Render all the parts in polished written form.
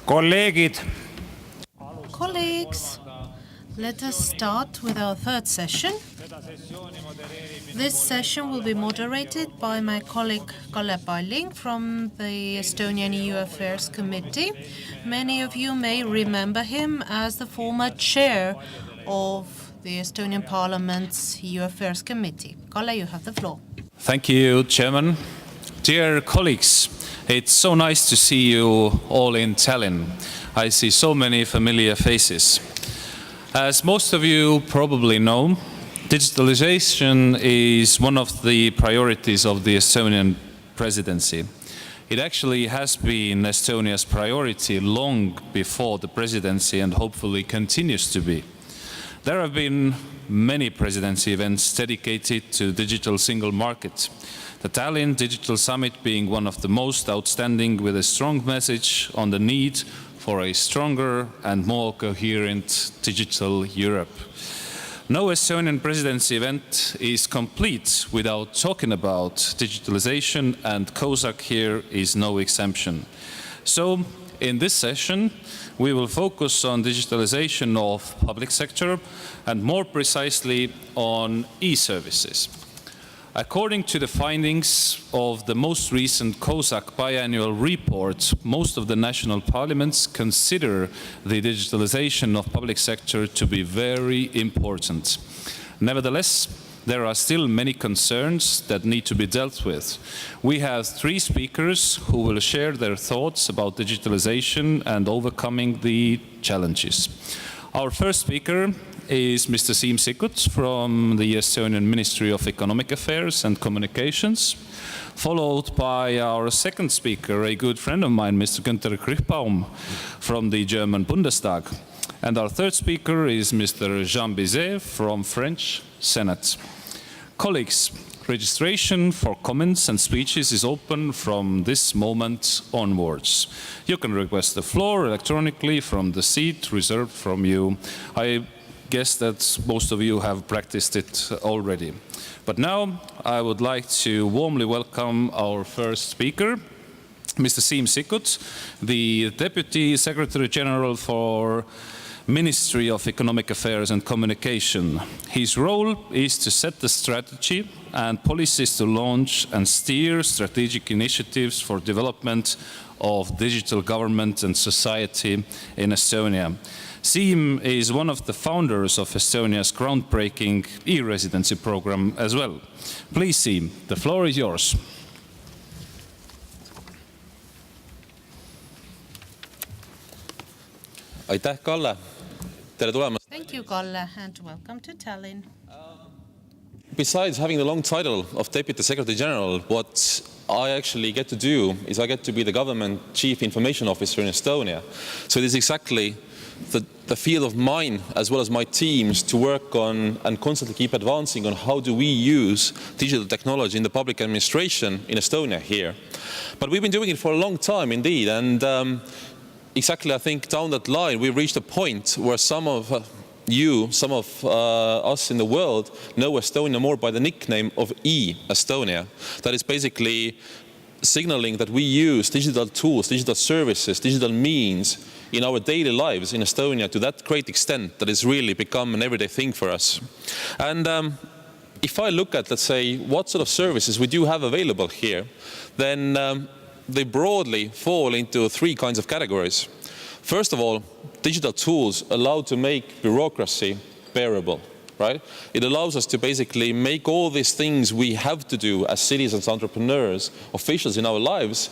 Colleagues, let us start with our third session. This session will be moderated by my colleague Kalle from the Estonian EU Affairs Committee. Many of you may remember him as the former chair of the Estonian Parliament's EU Affairs Committee. Kalle, you have the floor. Thank you, Chairman. Dear colleagues, it's so nice to see you all in Tallinn. I see so many familiar faces. As most of you probably know, digitalization is one of the priorities of the Estonian presidency. It actually has been Estonia's priority long before the presidency and hopefully continues to be. There have been many presidency events dedicated to digital single market. The Tallinn Digital Summit being one of the most outstanding, with a strong message on the need for a stronger and more coherent digital Europe. No Estonian presidency event is complete without talking about digitalization, and COSAC here is no exemption. So, in this session, we will focus on digitalization of public sector and more precisely on e-services. According to the findings of the most recent COSAC biannual report, most of the national parliaments consider the digitalization of public sector to be very important. Nevertheless, there are still many concerns that need to be dealt with. We have three speakers who will share their thoughts about digitalization and overcoming the challenges. Our first speaker is Mr. Siim from the Estonian Ministry of Economic Affairs and Communications, followed by our second speaker, a good friend of mine, Mr. Gunther KRICHBAUM from the German Bundestag. And our third speaker is Mr. BIZET from French Senat. Colleagues, registration for comments and speeches is open from this moment onwards. You can request the floor electronically from the seat reserved from you. I guess that most of you have practiced it already. But now I would like to warmly welcome our first speaker, Mr. Siim, the Deputy Secretary General for Ministry of Economic Affairs and Communication. His role is to set the strategy and policies to launch and steer strategic initiatives for development of digital government and society in Estonia. Siim is one of the founders of Estonia's groundbreaking e-residency program as well. Please, Siim, the floor is yours. Aitäh, Kalle. Tere tulemast. Thank you, Kalle, and welcome to Tallinn. Besides having the long title of Deputy Secretary General, what I actually get to do is I get to be the Government Chief Information Officer in Estonia. So it is exactly the field of mine, as well as my teams, to work on and constantly keep advancing on how do we use digital technology in the public administration in Estonia here. But we've been doing it for a long time indeed, and exactly, I think, down that line, we reached a point where some of us in the world know Estonia more by the nickname of e-Estonia. That is basically signaling that we use digital tools, digital services, digital means in our daily lives in Estonia to that great extent that it's really become an everyday thing for us. And if I look at, let's say, what sort of services we do have available here, then they broadly fall into three kinds of categories. First of all, digital tools allow to make bureaucracy bearable, right? It allows us to basically make all these things we have to do as citizens, entrepreneurs, officials in our lives,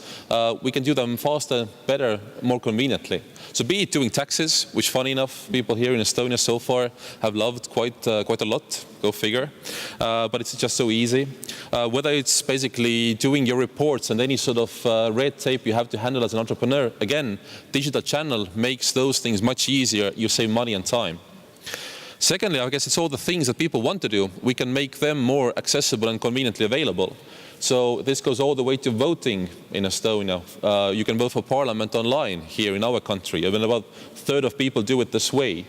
we can do them faster, better, more conveniently. So be it doing taxes, which funny enough, people here in Estonia so far have loved quite a lot, go figure, but it's just so easy. Whether it's basically doing your reports and any sort of red tape you have to handle as an entrepreneur, again, digital channel makes those things much easier, you save money and time. Secondly, I guess it's all the things that people want to do. We can make them more accessible and conveniently available. So this goes all the way to voting in Estonia. You can vote for parliament online here in our country. Even about a third of people do it this way.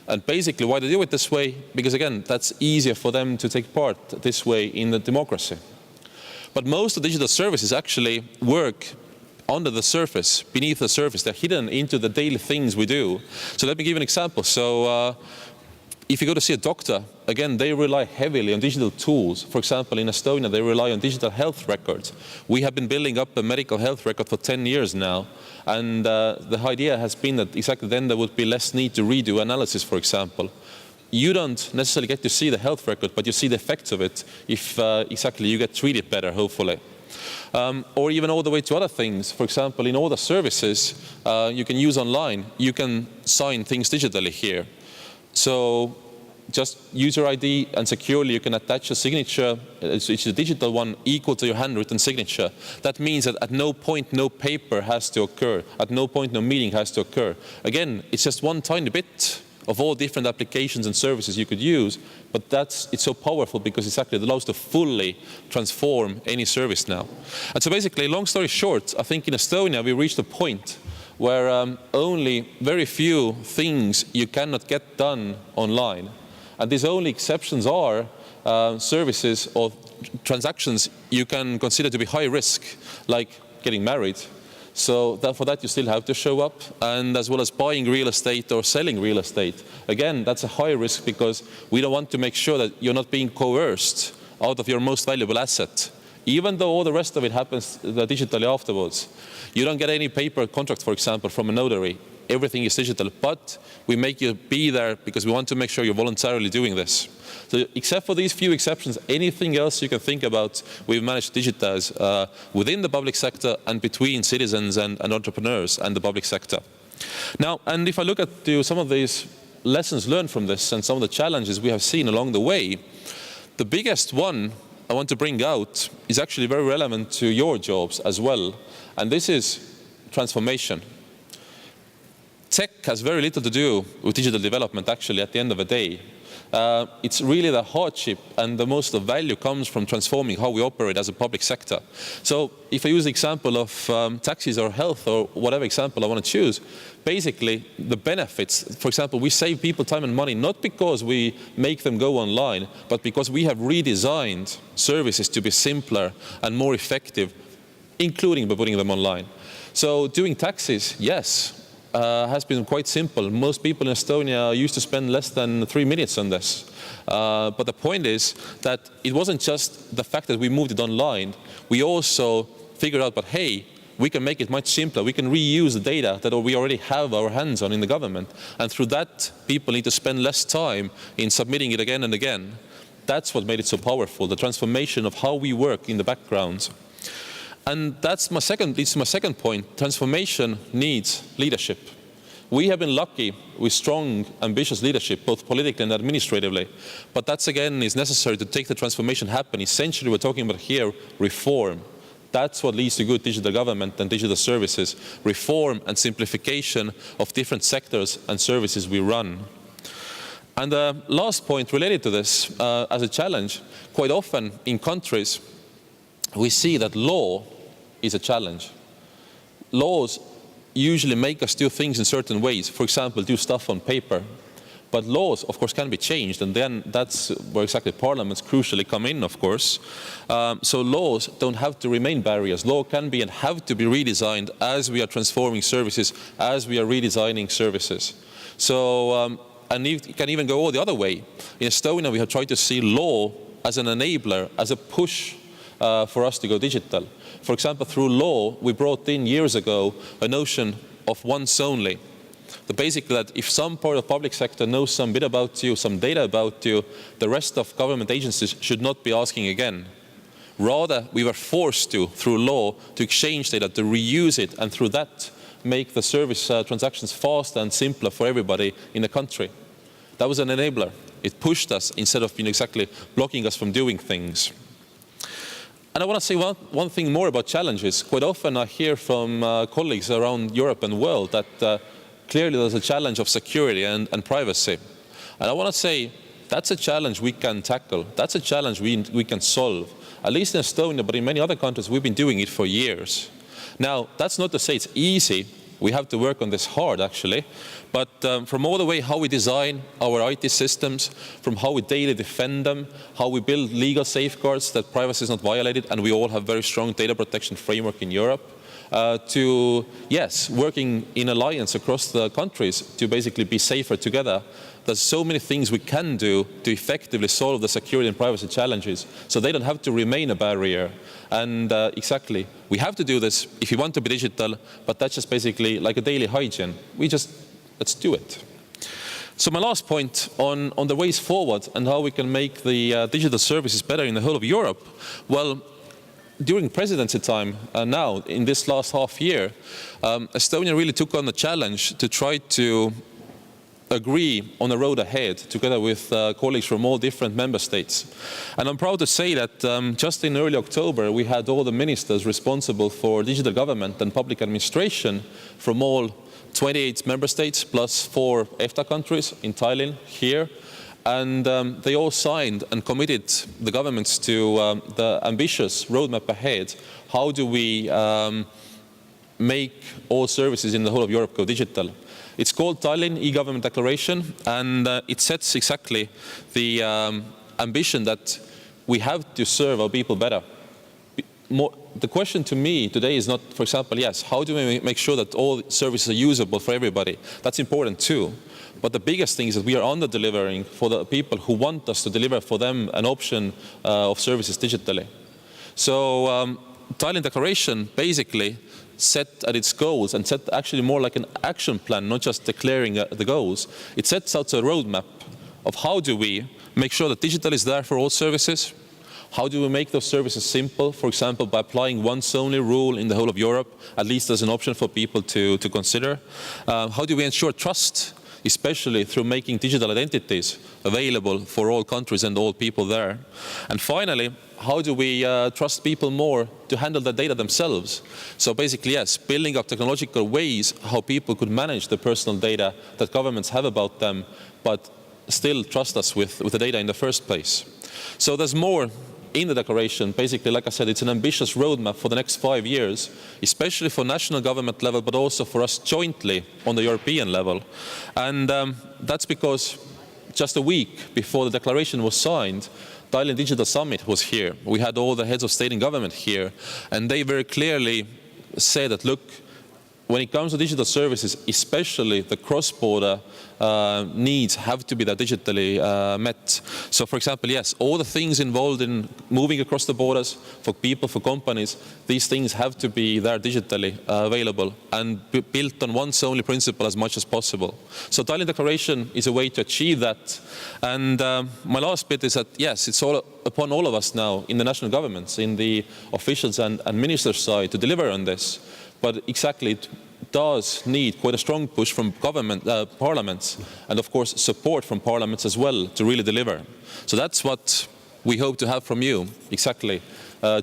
And basically why they do it this way, because again, that's easier for them to take part this way in the democracy. But most of digital services actually work under the surface, beneath the surface. They're hidden into the daily things we do. So let me give you an example. So if you go to see a doctor, again, they rely heavily on digital tools. For example, in Estonia, they rely on digital health records. We have been building up a medical health record for 10 years now. And the idea has been that exactly then there would be less need to redo analysis, for example. You don't necessarily get to see the health record, but you see the effects of it if exactly you get treated better, hopefully. Or even all the way to other things. For example, in all the services you can use online, you can sign things digitally here. So just user ID and securely you can attach a signature, it's a digital one equal to your handwritten signature. That means that at no point no paper has to occur, at no point no meeting has to occur. Again, it's just one tiny bit of all different applications and services you could use, but it's so powerful because it allows to fully transform any service now. And so basically, long story short, I think in Estonia we reached a point where only very few things you cannot get done online. And these only exceptions are services or transactions you can consider to be high risk, like getting married. So for that you still have to show up, and as well as buying real estate or selling real estate. Again, that's a high risk because we don't want to make sure that you're not being coerced out of your most valuable asset, even though all the rest of it happens digitally afterwards. You don't get any paper contract, for example, from a notary. Everything is digital, but we make you be there because we want to make sure you're voluntarily doing this. So except for these few exceptions, anything else you can think about, we've managed to digitize within the public sector and between citizens and entrepreneurs and the public sector. Now, and if I look at some of these lessons learned from this and some of the challenges we have seen along the way, the biggest one I want to bring out is actually very relevant to your jobs as well, and this is transformation. Tech has very little to do with digital development, actually, at the end of the day. It's really the hardship and the most of value comes from transforming how we operate as a public sector. So if I use the example of taxis or health or whatever example I want to choose, basically the benefits, for example, we save people time and money, not because we make them go online, but because we have redesigned services to be simpler and more effective, including by putting them online. So doing taxis, yes, has been quite simple. Most people in Estonia used to spend less than 3 minutes on this. But the point is that it wasn't just the fact that we moved it online. We also figured out, but hey, we can make it much simpler. We can reuse the data that we already have our hands on in the government. And through that, people need to spend less time in submitting it again and again. That's what made it so powerful, the transformation of how we work in the background. And that's leads to my second point. Transformation needs leadership. We have been lucky with strong, ambitious leadership, both politically and administratively. But that's, again, is necessary to take the transformation happen. Essentially, we're talking about here reform. That's what leads to good digital government and digital services. Reform and simplification of different sectors and services we run. And the last point related to this, as a challenge, quite often in countries, we see that law is a challenge. Laws usually make us do things in certain ways. For example, do stuff on paper. But laws, of course, can be changed, and then that's where exactly parliaments crucially come in, of course. So laws don't have to remain barriers. Law can be and have to be redesigned as we are transforming services, as we are redesigning services. So, and it can even go all the other way. In Estonia, we have tried to see law as an enabler, as a push for us to go digital. For example, through law, we brought in years ago a notion of once only. Basically, that if some part of the public sector knows some bit about you, some data about you, the rest of government agencies should not be asking again. Rather, we were forced to, through law, to exchange data, to reuse it, and through that, make the service transactions faster and simpler for everybody in the country. That was an enabler. It pushed us instead of exactly blocking us from doing things. And I want to say one thing more about challenges. Quite often I hear from colleagues around Europe and the world that clearly there's a challenge of security and privacy. And I want to say that's a challenge we can tackle. That's a challenge we can solve. At least in Estonia, but in many other countries, we've been doing it for years. Now, that's not to say it's easy. We have to work on this hard, actually. But from all the way how we design our IT systems, from how we daily defend them, how we build legal safeguards that privacy is not violated, and we all have very strong data protection framework in Europe, to, yes, working in alliance across the countries to basically be safer together. There's so many things we can do to effectively solve the security and privacy challenges, so they don't have to remain a barrier. And exactly, we have to do this if you want to be digital, but that's just basically like a daily hygiene. Let's do it. So my last point on the ways forward and how we can make the digital services better in the whole of Europe. Well, during presidency time now, in this last half year, Estonia really took on the challenge to try to agree on a road ahead together with colleagues from all different member states. And I'm proud to say that just in early October, we had all the ministers responsible for digital government and public administration from all 28 member states plus 4 EFTA countries in Thailand here. And they all signed and committed the governments to the ambitious roadmap ahead. How do we make all services in the whole of Europe go digital? It's called Tallinn E-Government Declaration, and it sets exactly the ambition that we have to serve our people better. The question to me today is not, for example, yes, how do we make sure that all services are usable for everybody? That's important too. But the biggest thing is that we are under-delivering for the people who want us to deliver for them an option of services digitally. So Tallinn Declaration basically set at its goals and set actually more like an action plan, not just declaring the goals. It sets out a roadmap of how do we make sure that digital is there for all services. How do we make those services simple? For example, by applying once only rule in the whole of Europe, at least as an option for people to consider. How do we ensure trust, especially through making digital identities available for all countries and all people there? And finally, how do we trust people more to handle the data themselves? So basically, yes, building up technological ways how people could manage the personal data that governments have about them, but still trust us with the data in the first place. So there's more in the declaration. Basically, like I said, it's an ambitious roadmap for the next 5 years, especially for national government level, but also for us jointly on the European level. And that's because just a week before the declaration was signed, Tallinn Digital Summit was here. We had all the heads of state and government here, and they very clearly said that, look, when it comes to digital services, especially the cross-border needs have to be that digitally met. So, for example, yes, all the things involved in moving across the borders for people, for companies, these things have to be there digitally available and built on once only principle as much as possible. So Tallinn Declaration is a way to achieve that. And my last bit is that, yes, it's all upon all of us now in the national governments, in the officials and ministers' side to deliver on this. But exactly, it does need quite a strong push from government, parliaments, and of course support from parliaments as well to really deliver. So that's what we hope to have from you, exactly.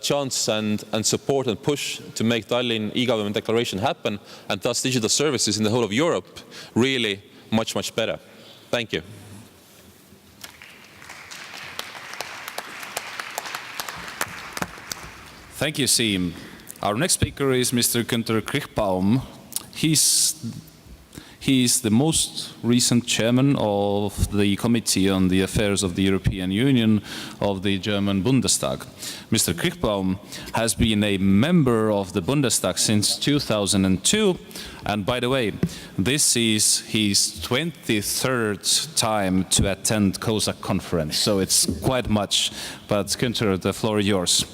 Chance and support and push to make Tallinn E-Government Declaration happen, and thus digital services in the whole of Europe really much, much better. Thank you. Thank you, Siim. Our next speaker is Mr. Gunther KRICHBAUM. He's the most recent chairman of the Committee on the Affairs of the European Union of the German Bundestag. Mr. KRICHBAUM has been a member of the Bundestag since 2002. And by the way, this is his 23rd time to attend COSAC conference. So it's quite much. But Gunther, the floor is yours.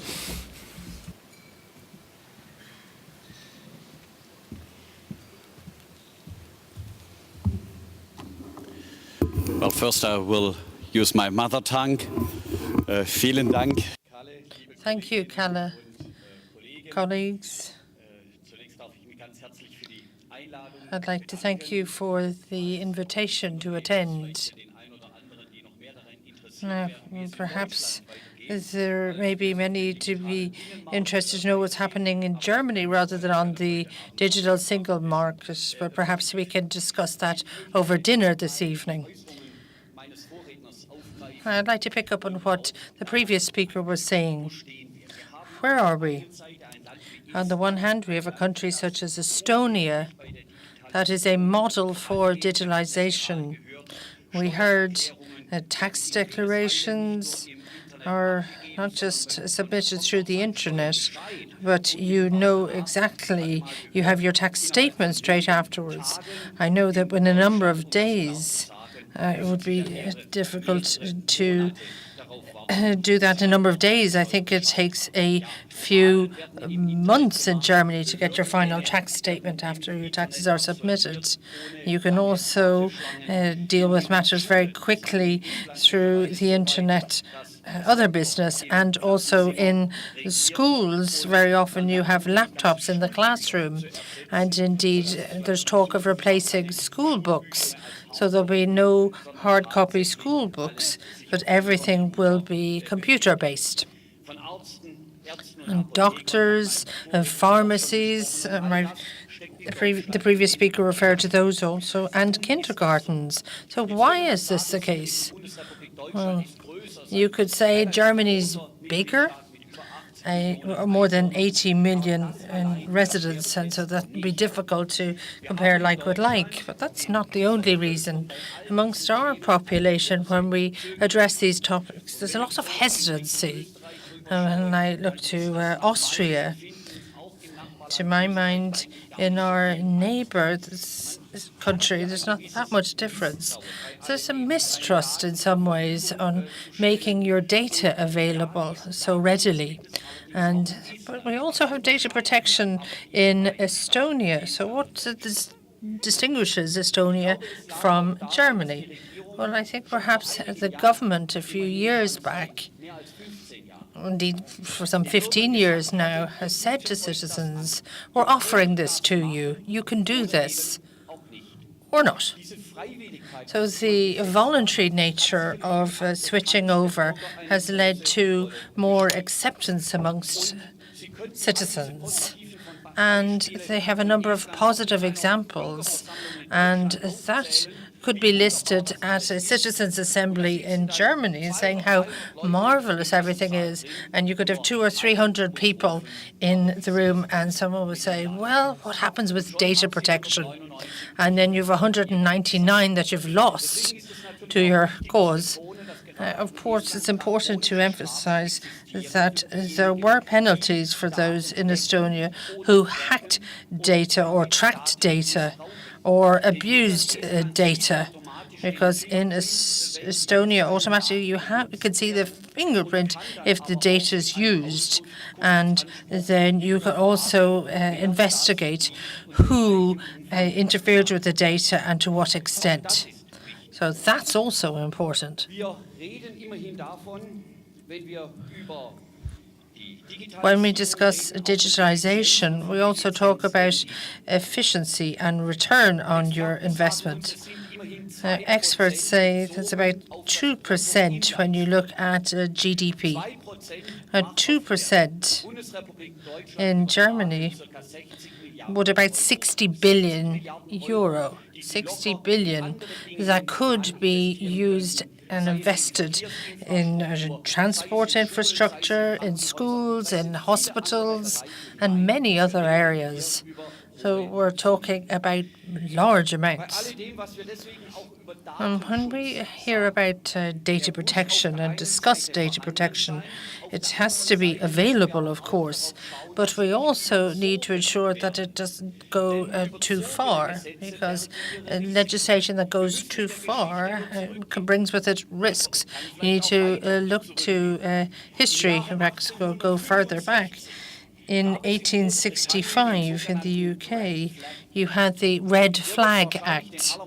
Well, first I will use my mother tongue. Vielen Dank. Thank you, Kalle. Colleagues, I'd like to thank you for the invitation to attend. Now, perhaps there may be many to be interested to know what's happening in Germany rather than on the digital single market, but perhaps we can discuss that over dinner this evening. I'd like to pick up on what the previous speaker was saying. Where are we? On the one hand, we have a country such as Estonia that is a model for digitalization. We heard tax declarations are not just submitted through the internet, but you know exactly, you have your tax statement straight afterwards. I know that in a number of days, it would be difficult to do that in a number of days. I think it takes a few months in Germany to get your final tax statement after your taxes are submitted. You can also deal with matters very quickly through the internet, other business, and also in schools. Very often you have laptops in the classroom, and indeed there's talk of replacing school books. So there'll be no hard copy school books, but everything will be computer-based. And doctors and pharmacies, the previous speaker referred to those also, and kindergartens. So why is this the case? Well, you could say Germany's bigger, more than 80 million residents, and so that would be difficult to compare like with like. But that's not the only reason. Amongst our population, when we address these topics, there's a lot of hesitancy. When I look to Austria, to my mind, in our neighbour country, there's not that much difference. So there's a mistrust in some ways on making your data available so readily. But we also have data protection in Estonia. So what distinguishes Estonia from Germany? Well, I think perhaps the government a few years back, indeed for some 15 years now, has said to citizens, we're offering this to you. You can do this or not. So the voluntary nature of switching over has led to more acceptance amongst citizens. And they have a number of positive examples, and that could be listed at a citizens' assembly in Germany, saying how marvelous everything is. And you could have 200 or 300 people in the room, and someone would say, well, what happens with data protection? And then you have 199 that you've lost to your cause. Of course, it's important to emphasize that there were penalties for those in Estonia who hacked data or tracked data or abused data, because in Estonia, automatically you can see the fingerprint if the data is used, and then you can also investigate who interfered with the data and to what extent. So that's also important. When we discuss digitalization, we also talk about efficiency and return on your investment. Experts say that's about 2% when you look at GDP. 2% in Germany would about 60 billion euro. 60 billion that could be used and invested in transport infrastructure, in schools, in hospitals, and many other areas. So we're talking about large amounts. When we hear about data protection and discuss data protection, it has to be available, of course, but we also need to ensure that it doesn't go too far, because legislation that goes too far brings with it risks. You need to look to history, go further back. In 1865 in the UK, you had the Red Flag Act.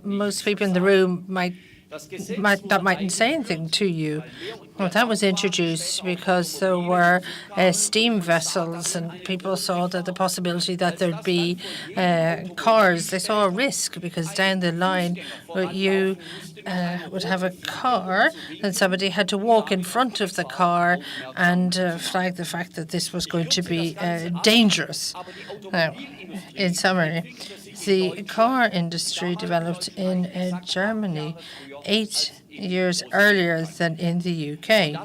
Most people in the room mightn't say anything to you. Well, that was introduced because there were steam vessels, and people saw that the possibility that there'd be cars. They saw a risk because down the line, you would have a car, and somebody had to walk in front of the car and flag the fact that this was going to be dangerous. Now, in summary, the car industry developed in Germany 8 years earlier than in the UK.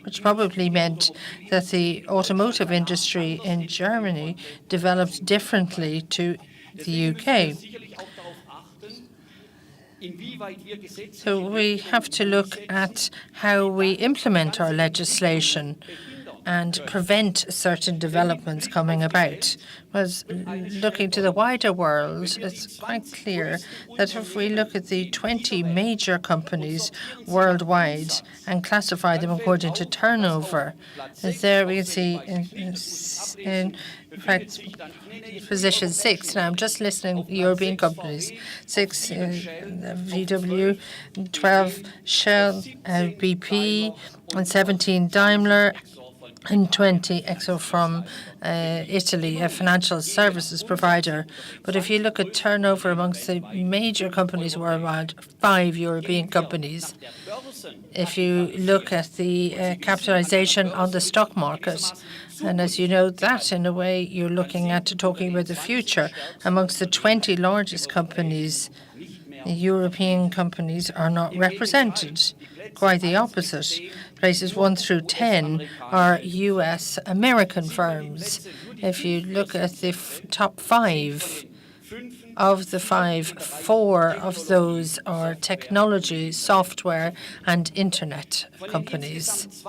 Which probably meant that the automotive industry in Germany developed differently to the UK. So we have to look at how we implement our legislation and prevent certain developments coming about. Whereas looking to the wider world, it's quite clear that if we look at the 20 major companies worldwide and classify them according to turnover, there we see in fact position 6. Now I'm just listing European companies. 6 VW, 12 Shell, BP, and 17 Daimler, and 20 Exo from Italy, a financial services provider. But if you look at turnover amongst the major companies worldwide, 5 European companies. If you look at the capitalization on the stock market, and as you know, that in a way you're looking at talking about the future. Amongst the 20 largest companies, the European companies are not represented. Quite the opposite. Places 1 through 10 are U.S. American firms. If you look at the top 5, of the 5, 4 of those are technology, software, and internet companies.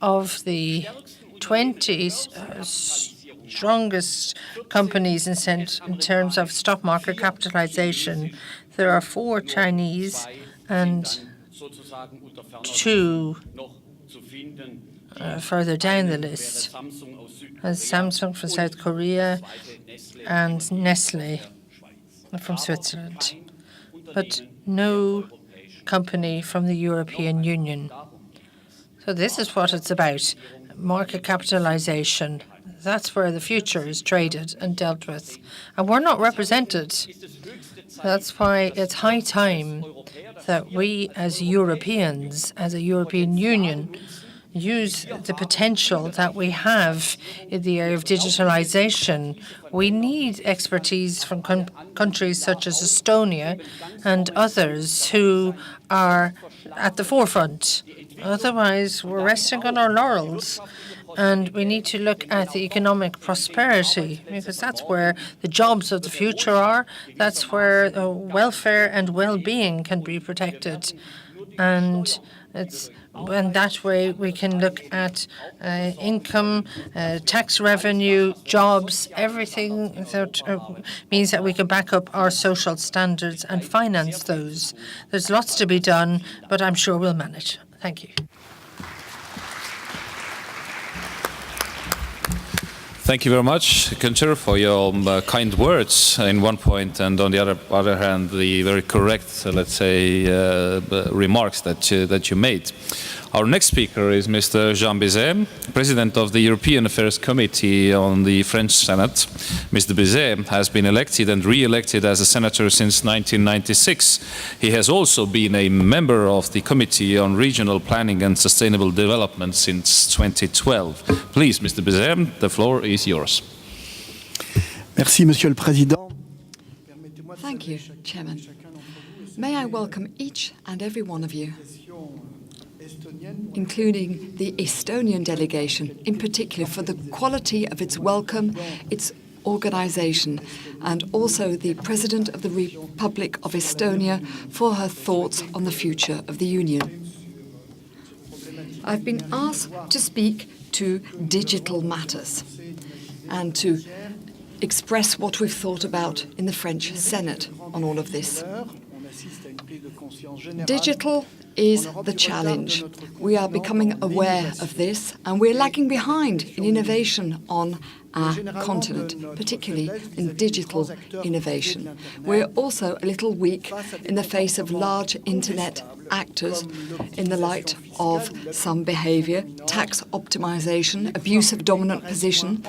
Of the 20 strongest companies in terms of stock market capitalization, there are 4 Chinese and 2 further down the list, as Samsung from South Korea and Nestle from Switzerland, but no company from the European Union. So this is what it's about, market capitalization. That's where the future is traded and dealt with. And we're not represented. That's why it's high time that we as Europeans, as a European Union, use the potential that we have in the area of digitalization. We need expertise from countries such as Estonia and others who are at the forefront. Otherwise, we're resting on our laurels. And we need to look at the economic prosperity, because that's where the jobs of the future are. That's where welfare and well-being can be protected. And that way we can look at income, tax revenue, jobs, everything that means that we can back up our social standards and finance those. There's lots to be done, but I'm sure we'll manage. Thank you. Thank you very much, Gunther, for your kind words in one point, and on the other hand, the very correct, let's say, remarks that you made. Our next speaker is Mr. Jean Bizet, President of the European Affairs Committee on the French Senate. Mr. Bizet has been elected and re-elected as a senator since 1996. He has also been a member of the Committee on Regional Planning and Sustainable Development since 2012. Please, Mr. Bizet, the floor is yours. Merci, Monsieur le Président. Thank you, Chairman. May I welcome each and every one of you, including the Estonian delegation, in particular for the quality of its welcome, its organization, and also the President of the Republic of Estonia for her thoughts on the future of the Union. I've been asked to speak to digital matters and to express what we've thought about in the French Senate on all of this. Digital is the challenge. We are becoming aware of this, and we're lagging behind in innovation on our continent, particularly in digital innovation. We're also a little weak in the face of large internet actors in the light of some behavior, tax optimization, abuse of dominant position.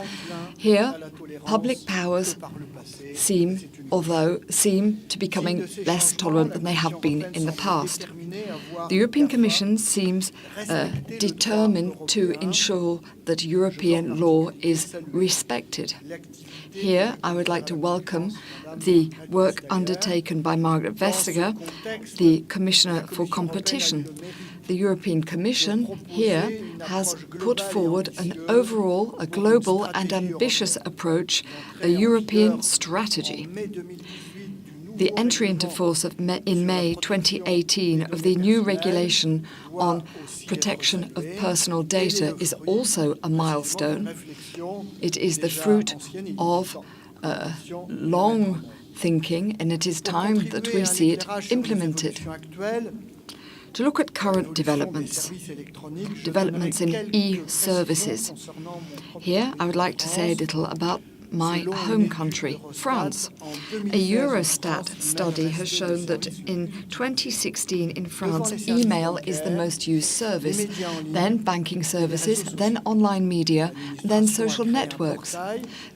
Here, public powers seem to be becoming less tolerant than they have been in the past. The European Commission seems determined to ensure that European law is respected. Here, I would like to welcome the work undertaken by Margaret Vestager, the Commissioner for Competition. The European Commission here has put forward an overall, a global and ambitious approach, a European strategy. The entry into force in May 2018 of the new regulation on protection of personal data is also a milestone. It is the fruit of long thinking, and it is time that we see it implemented. To look at current developments in e-services. Here, I would like to say a little about my home country, France. A Eurostat study has shown that in 2016 in France, email is the most used service, then banking services, then online media, then social networks.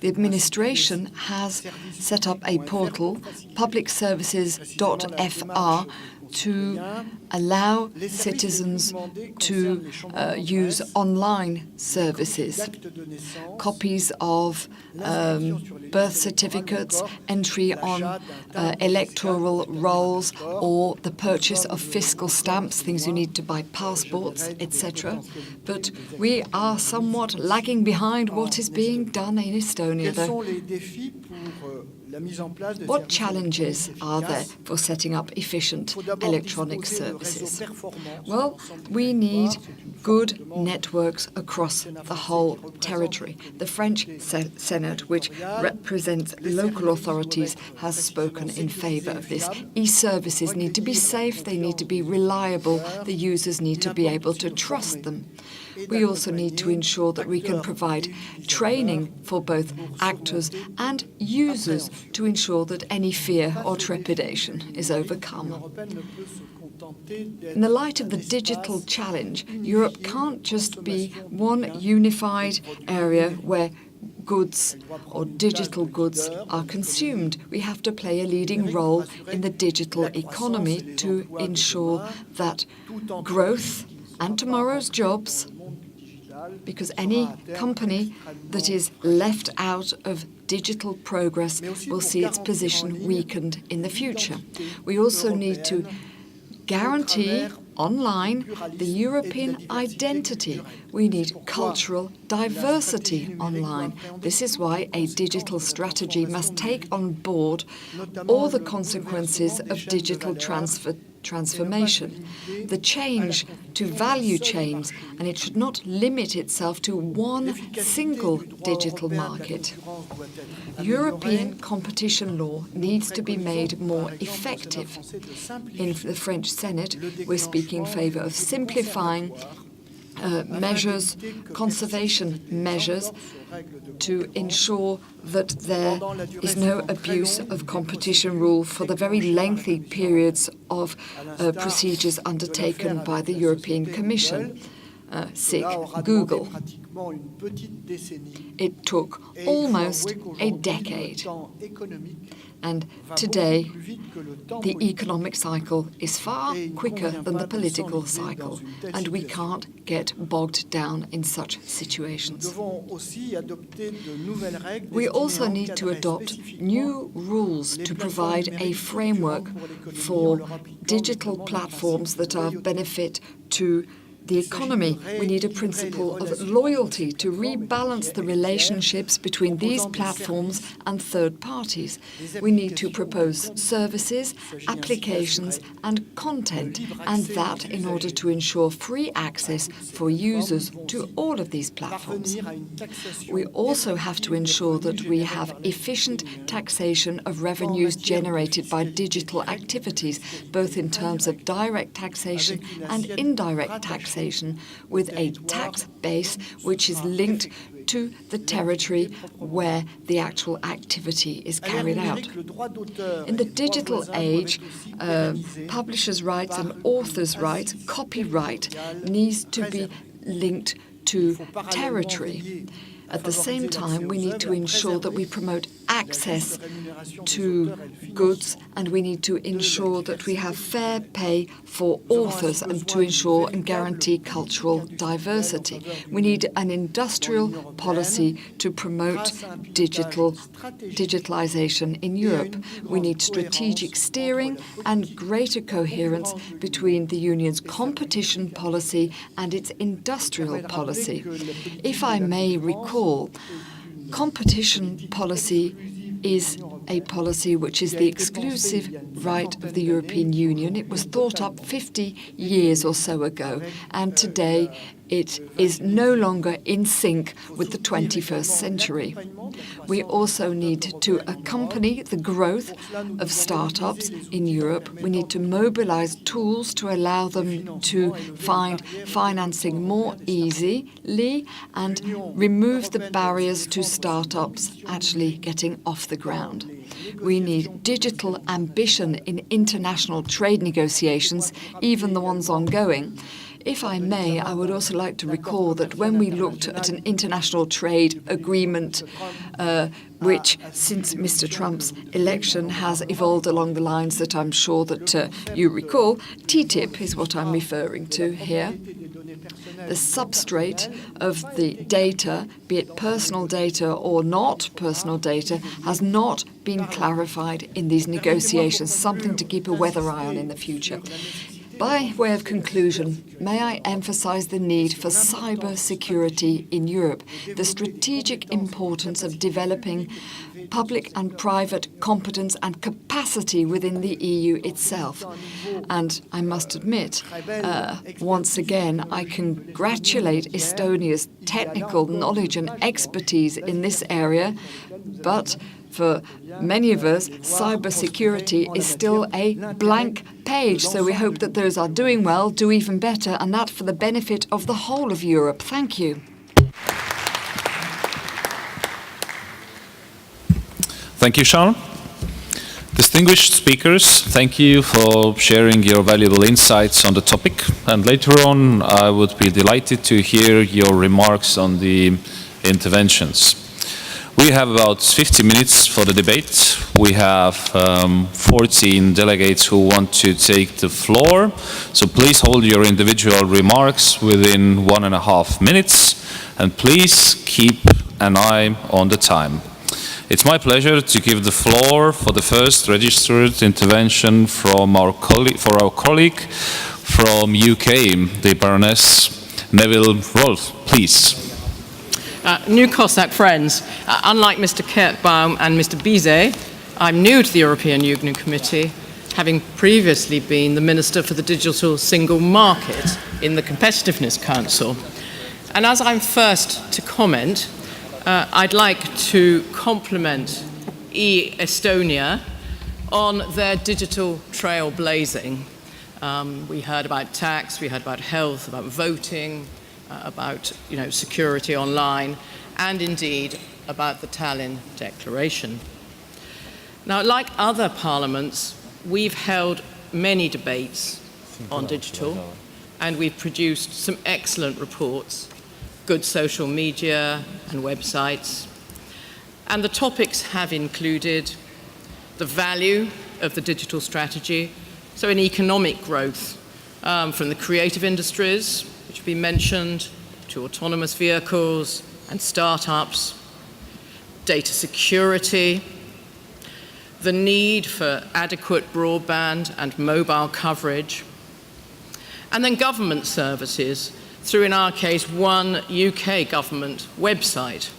The administration has set up a portal, publicservices.fr, to allow citizens to use online services. Copies of birth certificates, entry on electoral rolls, or the purchase of fiscal stamps, things you need to buy passports, etc. But we are somewhat lagging behind what is being done in Estonia, though. What challenges are there for setting up efficient electronic services? Well, we need good networks across the whole territory. The French Senat, which represents local authorities, has spoken in favour of this. E-services need to be safe, they need to be reliable, the users need to be able to trust them. We also need to ensure that we can provide training for both actors and users to ensure that any fear or trepidation is overcome. In the light of the digital challenge, Europe can't just be one unified area where goods or digital goods are consumed. We have to play a leading role in the digital economy to ensure that growth and tomorrow's jobs, because any company that is left out of digital progress will see its position weakened in the future. We also need to guarantee online the European identity. We need cultural diversity online. This is why a digital strategy must take on board all the consequences of digital transformation, the change to value chains, and it should not limit itself to one single digital market. European competition law needs to be made more effective. In the French Senate, we're speaking in favour of simplifying measures, conservation measures, to ensure that there is no abuse of competition rule for the very lengthy periods of procedures undertaken by the European Commission. Google. It took almost a decade. And today, the economic cycle is far quicker than the political cycle, and we can't get bogged down in such situations. We also need to adopt new rules to provide a framework for digital platforms that are of benefit to the economy. We need a principle of loyalty to rebalance the relationships between these platforms and third parties. We need to propose services, applications and content, and that in order to ensure free access for users to all of these platforms. We also have to ensure that we have efficient taxation of revenues generated by digital activities, both in terms of direct taxation and indirect taxation, with a tax base which is linked to the territory where the actual activity is carried out. In the digital age, publishers' rights and authors' rights, copyright, needs to be linked to territory. At the same time, we need to ensure that we promote access to goods, and we need to ensure that we have fair pay for authors and to ensure and guarantee cultural diversity. We need an industrial policy to promote digitalization in Europe. We need strategic steering and greater coherence between the Union's competition policy and its industrial policy. If I may recall, competition policy is a policy which is the exclusive right of the European Union. It was thought up 50 years or so ago, and today it is no longer in sync with the 21st century. We also need to accompany the growth of startups in Europe. We need to mobilize tools to allow them to find financing more easily and remove the barriers to startups actually getting off the ground. We need digital ambition in international trade negotiations, even the ones ongoing. If I may, I would also like to recall that when we looked at an international trade agreement, which since Mr. Trump's election has evolved along the lines that I'm sure that you recall, TTIP is what I'm referring to here. The substrate of the data, be it personal data or not personal data, has not been clarified in these negotiations, something to keep a weather eye on in the future. By way of conclusion, may I emphasize the need for cybersecurity in Europe, the strategic importance of developing public and private competence and capacity within the EU itself. And I must admit, once again, I congratulate Estonia's technical knowledge and expertise in this area, but for many of us, cybersecurity is still a blank page, so we hope that those are doing well do even better, and that for the benefit of the whole of Europe. Thank you. Thank you, Sean. Distinguished speakers, thank you for sharing your valuable insights on the topic. And later on, I would be delighted to hear your remarks on the interventions. We have about 50 minutes for the debate. We have 14 delegates who want to take the floor. So please hold your individual remarks within 1.5 minutes. And please keep an eye on the time. It's my pleasure to give the floor for the first registered intervention from our colleague from UK, the Baroness Neville Rolfe, please. New COSAC friends, unlike Mr. KRICHBAUM and Mr. BIZET, I'm new to the European Union Committee, having previously been the Minister for the Digital Single Market in the Competitiveness Council. And as I'm first to comment, I'd like to compliment Estonia on their digital trailblazing. We heard about tax, we heard about health, about voting, about security online, and indeed about the Tallinn Declaration. Now, like other parliaments, we've held many debates on digital, and we've produced some excellent reports, good social media and websites. And the topics have included the value of the digital strategy, so in economic growth, from the creative industries, which have been mentioned, to autonomous vehicles and startups, data security, the need for adequate broadband and mobile coverage, and then government services through, in our case, one UK government website.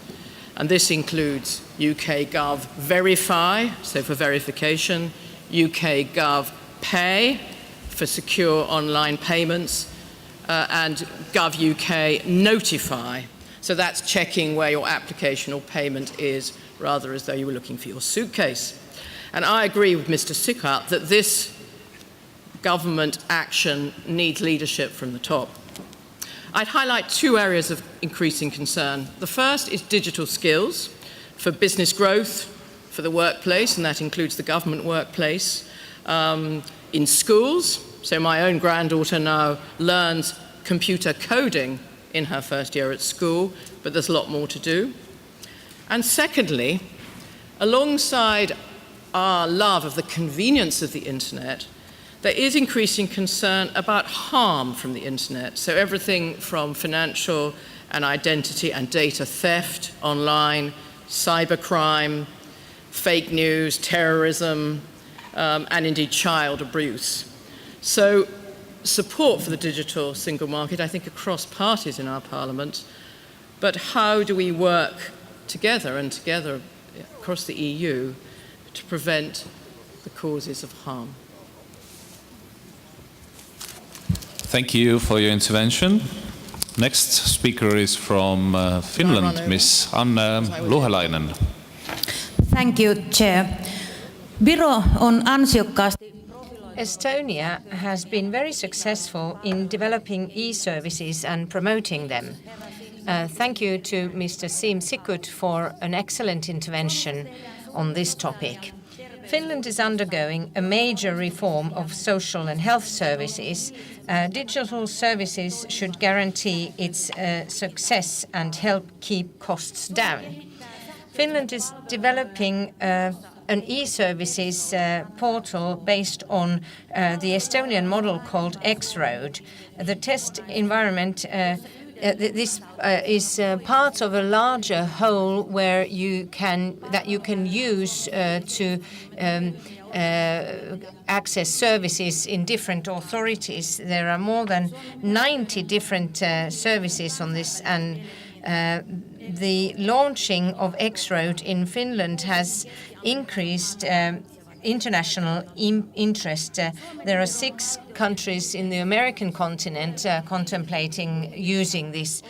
And this includes UK Gov Verify, so for verification, UK Gov Pay for secure online payments, and Gov UK Notify. So that's checking where your application or payment is, rather as though you were looking for your suitcase. And I agree with Mr. SIKKUT that this government action needs leadership from the top. I'd highlight two areas of increasing concern. The first is digital skills for business growth, for the workplace, and that includes the government workplace, in schools. So my own granddaughter now learns computer coding in her first year at school, but there's a lot more to do. And secondly, alongside our love of the convenience of the internet, there is increasing concern about harm from the internet. So everything from financial and identity and data theft online, cybercrime, fake news, terrorism, and indeed child abuse. So support for the digital single market, I think, across parties in our parliament, but how do we work together and together across the EU to prevent the causes of harm. Thank you for your intervention. Next speaker is from Finland, Miss Anne Lohelainen. Thank you, Chair. Viro on ansiokkaasti. Estonia has been very successful in developing e-services and promoting them. Thank you to Mr. Siim SIKKUT for an excellent intervention on this topic. Finland is undergoing a major reform of social and health services. Digital services should guarantee its success and help keep costs down. Finland is developing an e-services portal based on the Estonian model called X-Road. The test environment this is part of a larger whole where you can use to access services in different authorities. There are more than 90 different services on this, and the launching of X-Road in Finland has increased international interest. There are 6 countries in the American continent contemplating using this.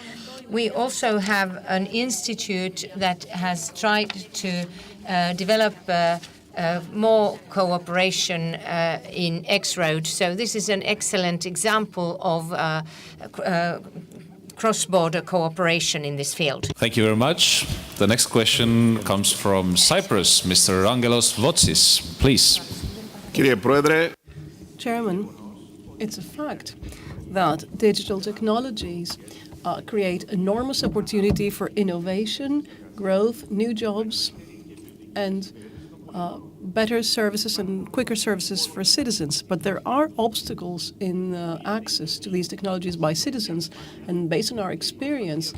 We also have an institute that has tried to develop more cooperation in X-Road. So this is an excellent example of cross-border cooperation in this field. Thank you very much. The next question comes from Cyprus, Mr. Angelos Votsis. Please. Chairman, it's a fact that digital technologies create enormous opportunity for innovation, growth, new jobs, and better services and quicker services for citizens. But there are obstacles in access to these technologies by citizens. And based on our experience,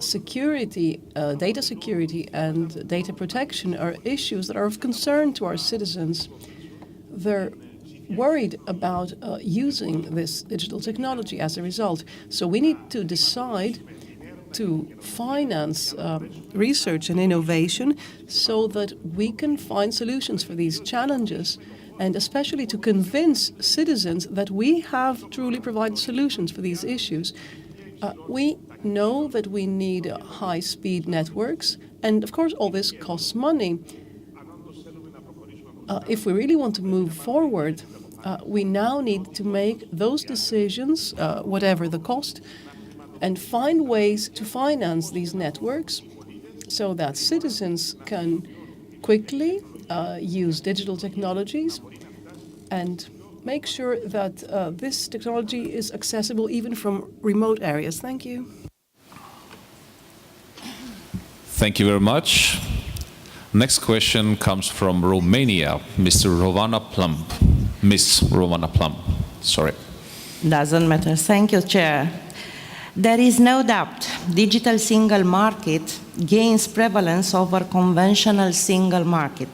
security, data security and data protection are issues that are of concern to our citizens. They're worried about using this digital technology as a result. So we need to decide to finance research and innovation so that we can find solutions for these challenges, and especially to convince citizens that we have truly provided solutions for these issues. We know that we need high-speed networks, and of course all this costs money. If we really want to move forward, we now need to make those decisions, whatever the cost, and find ways to finance these networks so that citizens can quickly use digital technologies and make sure that this technology is accessible even from remote areas. Thank you. Thank you very much. Next question comes from Romania, Mr. Rovana Plumb. Miss Rovana Plumb, sorry. Doesn't matter. Thank you, Chair. There is no doubt digital single market gains prevalence over conventional single market.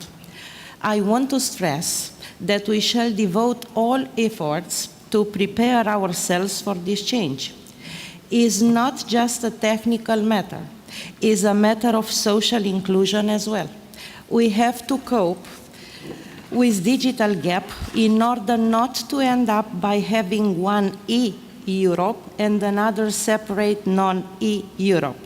I want to stress that we shall devote all efforts to prepare ourselves for this change. It is not just a technical matter, it is a matter of social inclusion as well. We have to cope with digital gap in order not to end up by having one Europe and another separate non-Europe.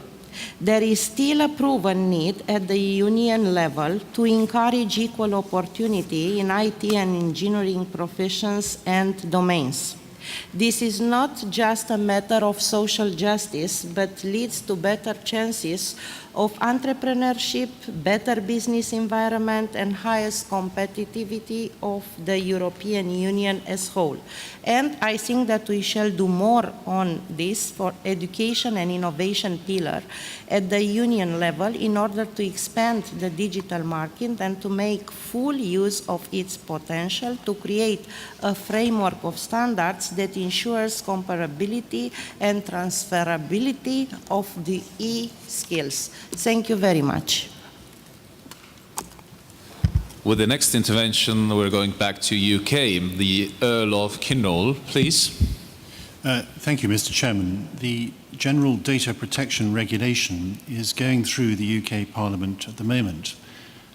There is still a proven need at the Union level to encourage equal opportunity in IT and engineering professions and domains. This is not just a matter of social justice, but leads to better chances of entrepreneurship, better business environment, and highest competitivity of the European Union as a whole. And I think that we shall do more on this for education and innovation pillar at the Union level in order to expand the digital market and to make full use of its potential to create a framework of standards that ensures comparability and transferability of the e-skills. Thank you very much. With the next intervention, we're going back to UK. The Earl of Kinnoul, please. Thank you, Mr. Chairman. The General Data Protection Regulation is going through the UK Parliament at the moment.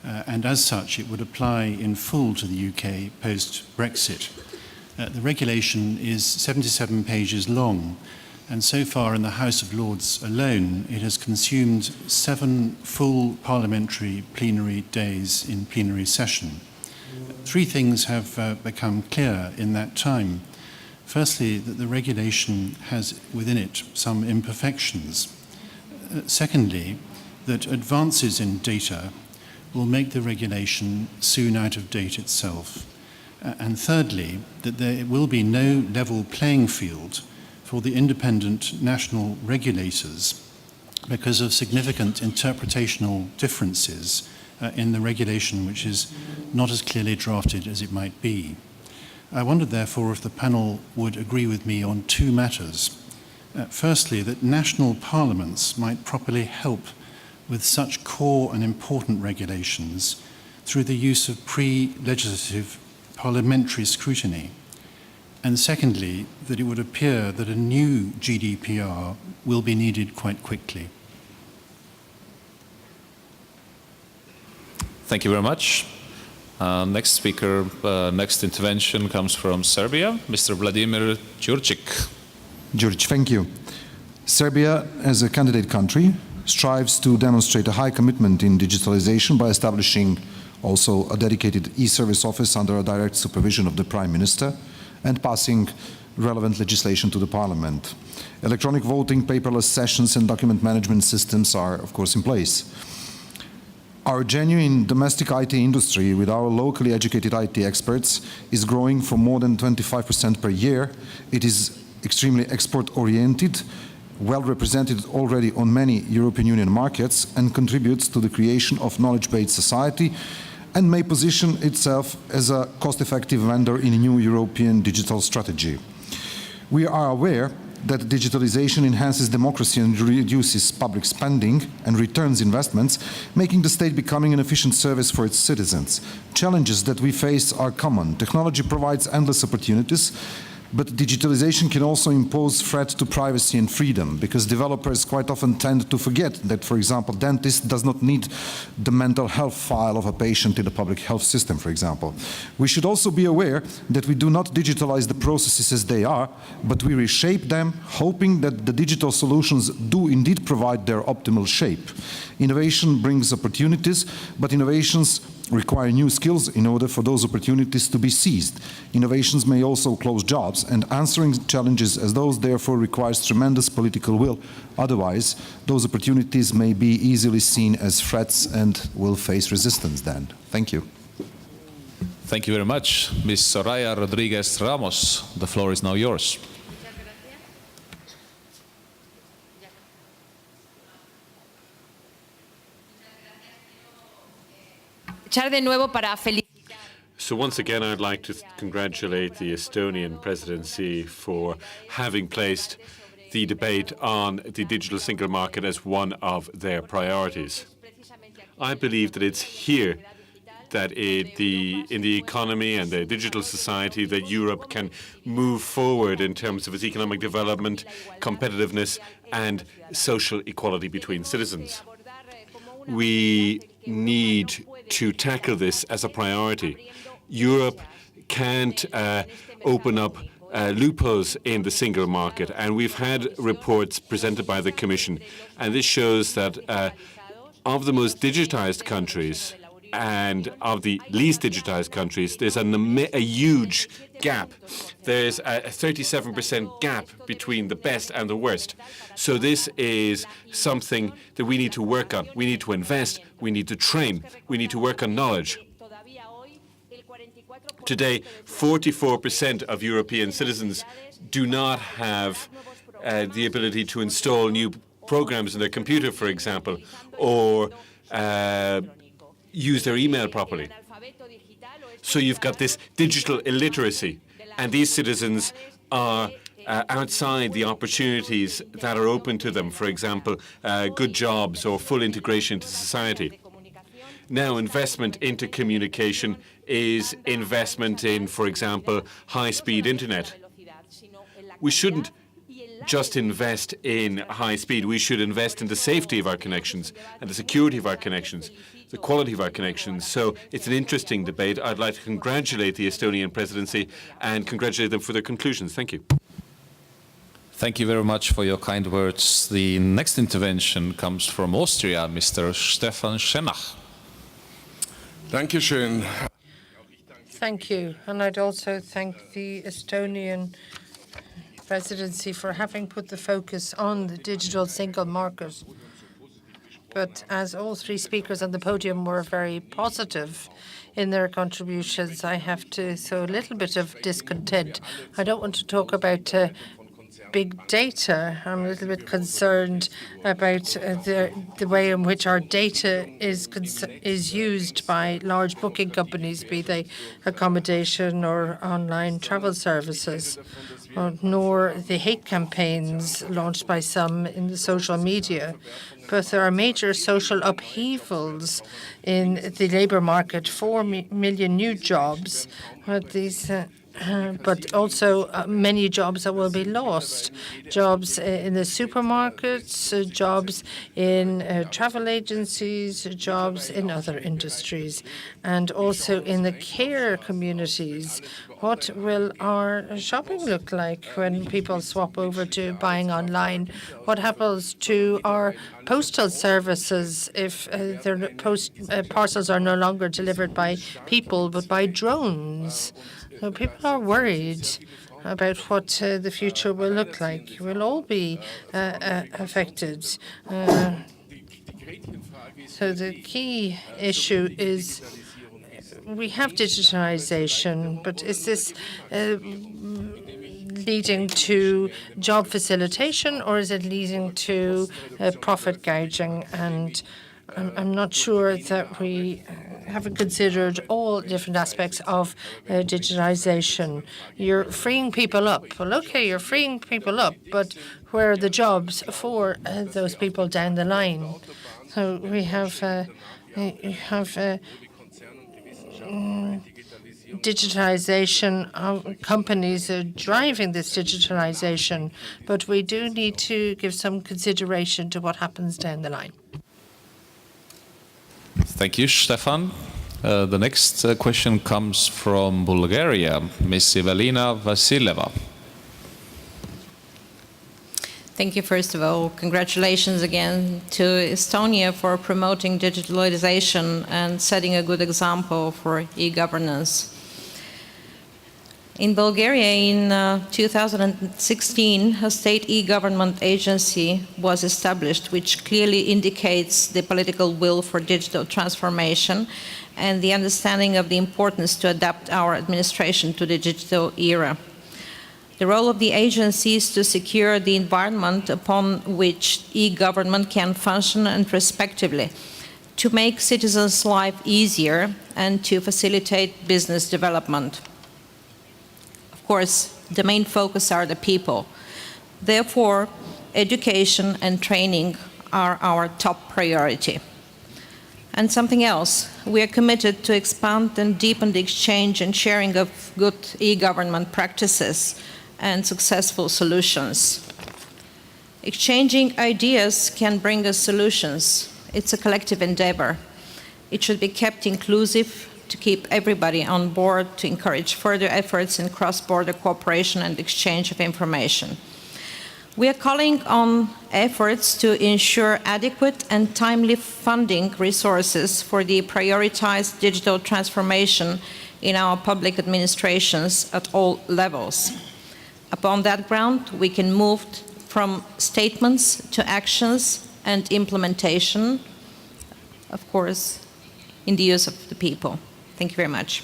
and as such it would apply in full to the UK post-Brexit. The regulation is 77 pages long, and so far in the House of Lords alone it has consumed 7 full parliamentary plenary days in plenary session. 3 things have become clear in that time. Firstly, that the regulation has within it some imperfections. Secondly, that advances in data will make the regulation soon out of date itself. And thirdly, that there will be no level playing field for the independent national regulators because of significant interpretational differences in the regulation, which is not as clearly drafted as it might be. I wondered, therefore, if the panel would agree with me on 2 matters. Firstly, that national parliaments might properly help with such core and important regulations through the use of pre-legislative parliamentary scrutiny. And secondly, that it would appear that a new GDPR will be needed quite quickly. Thank you very much. Next speaker, next intervention comes from Serbia, Mr. Vladimir Đurić. Đurić, thank you. Serbia, as a candidate country, strives to demonstrate a high commitment in digitalization by establishing also a dedicated e-service office under a direct supervision of the Prime Minister and passing relevant legislation to the Parliament. Electronic voting, paperless sessions and document management systems are, of course, in place. Our genuine domestic IT industry with our locally educated IT experts is growing for more than 25% per year. It is extremely export-oriented, well represented already on many European Union markets, and contributes to the creation of knowledge-based society and may position itself as a cost-effective vendor in a new European digital strategy. We are aware that digitalization enhances democracy and reduces public spending and returns investments, making the state becoming an efficient service for its citizens. Challenges that we face are common. Technology provides endless opportunities, but digitalization can also impose threat to privacy and freedom, because developers quite often tend to forget that, for example, dentist does not need the mental health file of a patient in the public health system, for example. We should also be aware that we do not digitalize the processes as they are, but we reshape them, hoping that the digital solutions do indeed provide their optimal shape. Innovation brings opportunities, but innovations require new skills in order for those opportunities to be seized. Innovations may also close jobs, and answering challenges as those therefore requires tremendous political will. Otherwise, those opportunities may be easily seen as threats and will face resistance then. Thank you. Thank you very much. Ms. Soraya Rodriguez Ramos, the floor is now yours. So once again, I'd like to congratulate the Estonian presidency for having placed the debate on the digital single market as one of their priorities. I believe that it's here that in the economy and the digital society that Europe can move forward in terms of its economic development, competitiveness, and social equality between citizens. We need to tackle this as a priority. Europe can't open up loopholes in the single market, and we've had reports presented by the Commission, and this shows that of the most digitized countries and of the least digitized countries, there's a huge gap. There's a 37% gap between the best and the worst. So this is something that we need to work on. We need to invest, we need to train, we need to work on knowledge. Today, 44% of European citizens do not have the ability to install new programs in their computer, for example, or use their email properly. So you've got this digital illiteracy, and these citizens are outside the opportunities that are open to them, for example, good jobs or full integration into society. Now, investment into communication is investment in, for example, high-speed internet. We shouldn't just invest in high speed. We should invest in the safety of our connections and the security of our connections, the quality of our connections. So it's an interesting debate. I'd like to congratulate the Estonian presidency and congratulate them for their conclusions. Thank you. Thank you very much for your kind words. The next intervention comes from Austria, Mr. Stefan Schenach. Dankeschön. Thank you. And I'd also thank the Estonian presidency for having put the focus on the digital single market. But as all three speakers on the podium were very positive in their contributions, I have to sow a little bit of discontent. I don't want to talk about big data. I'm a little bit concerned about the way in which our data is used by large booking companies, be they accommodation or online travel services, nor the hate campaigns launched by some in the social media. But there are major social upheavals in the labour market, 4 million new jobs. But also many jobs that will be lost. Jobs in the supermarkets, jobs in travel agencies, jobs in other industries, and also in the care communities. What will our shopping look like when people swap over to buying online? What happens to our postal services if their parcels are no longer delivered by people but by drones? So people are worried about what the future will look like. We'll all be affected. So the key issue is we have digitalization, but is this leading to job facilitation or is it leading to profit gouging? And I'm not sure that we haven't considered all different aspects of digitalization. You're freeing people up. Well, okay, you're freeing people up, but where are the jobs for those people down the line? So we have digitalization of companies are driving this digitalization, but we do need to give some consideration to what happens down the line. Thank you, Stefan. The next question comes from Bulgaria, Ms. Evelina Vasiljeva. Thank you, first of all. Congratulations again to Estonia for promoting digitalization and setting a good example for e-governance. In Bulgaria, in 2016, a state e-government agency was established, which clearly indicates the political will for digital transformation and the understanding of the importance to adapt our administration to the digital era. The role of the agency is to secure the environment upon which e-government can function and respectively, to make citizens' life easier and to facilitate business development. Of course, the main focus are the people. Therefore, education and training are our top priority. And something else, we are committed to expand and deepen the exchange and sharing of good e-government practices and successful solutions. Exchanging ideas can bring us solutions. It's a collective endeavor. It should be kept inclusive to keep everybody on board, to encourage further efforts in cross-border cooperation and exchange of information. We are calling on efforts to ensure adequate and timely funding resources for the prioritized digital transformation in our public administrations at all levels. Upon that ground, we can move from statements to actions and implementation, of course, in the use of the people. Thank you very much.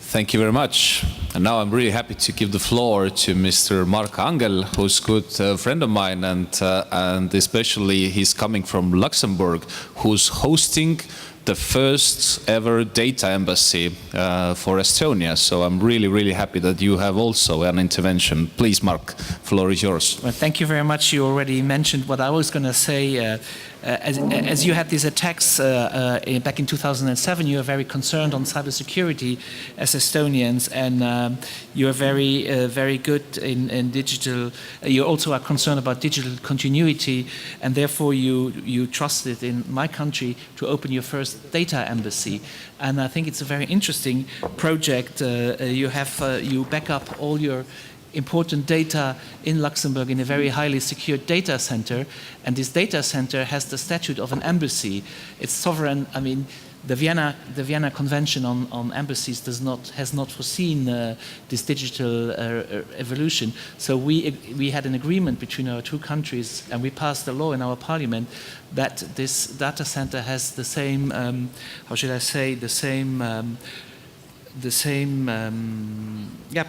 Thank you very much. And now I'm really happy to give the floor to Mr. Mark Angel, who's a good friend of mine, and especially he's coming from Luxembourg, who's hosting the first ever data embassy for Estonia. So I'm really, really happy that you have also an intervention. Please, Mark, floor is yours. Well, thank you very much. You already mentioned what I was going to say. As you had these attacks back in 2007, you are very concerned on cybersecurity as Estonians, and you are very good in digital. You also are concerned about digital continuity, and therefore you trusted in my country to open your first data embassy. And I think it's a very interesting project. You back up all your important data in Luxembourg in a very highly secured data center, and this data center has the statute of an embassy. It's sovereign. I mean, the Vienna Convention on embassies has not foreseen this digital evolution. So we had an agreement between our two countries, and we passed a law in our parliament that this data center has the same, how should I say, the same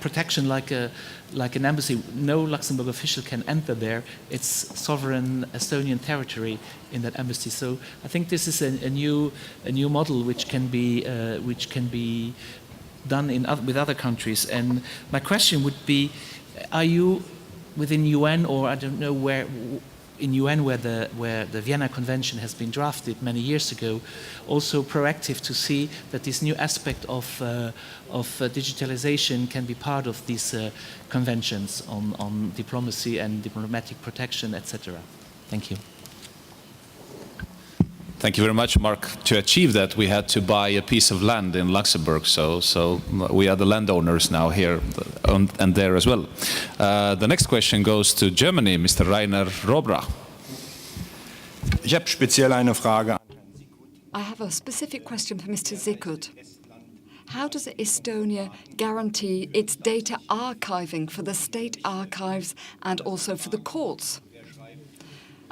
protection like an embassy. No Luxembourg official can enter there. It's sovereign Estonian territory in that embassy. So I think this is a new model which can be done with other countries. And my question would be: are you within UN, or I don't know where in UN where the Vienna Convention has been drafted many years ago, also proactive to see that this new aspect of digitalization can be part of these conventions on diplomacy and diplomatic protection, etc. Thank you. Thank you very much, Mark. To achieve that, we had to buy a piece of land in Luxembourg, so we are the landowners now here and there as well. The next question goes to Germany, Mr. Rainer Robra. I have a specific question for Mr. SIKKUT. How does Estonia guarantee its data archiving for the state archives and also for the courts?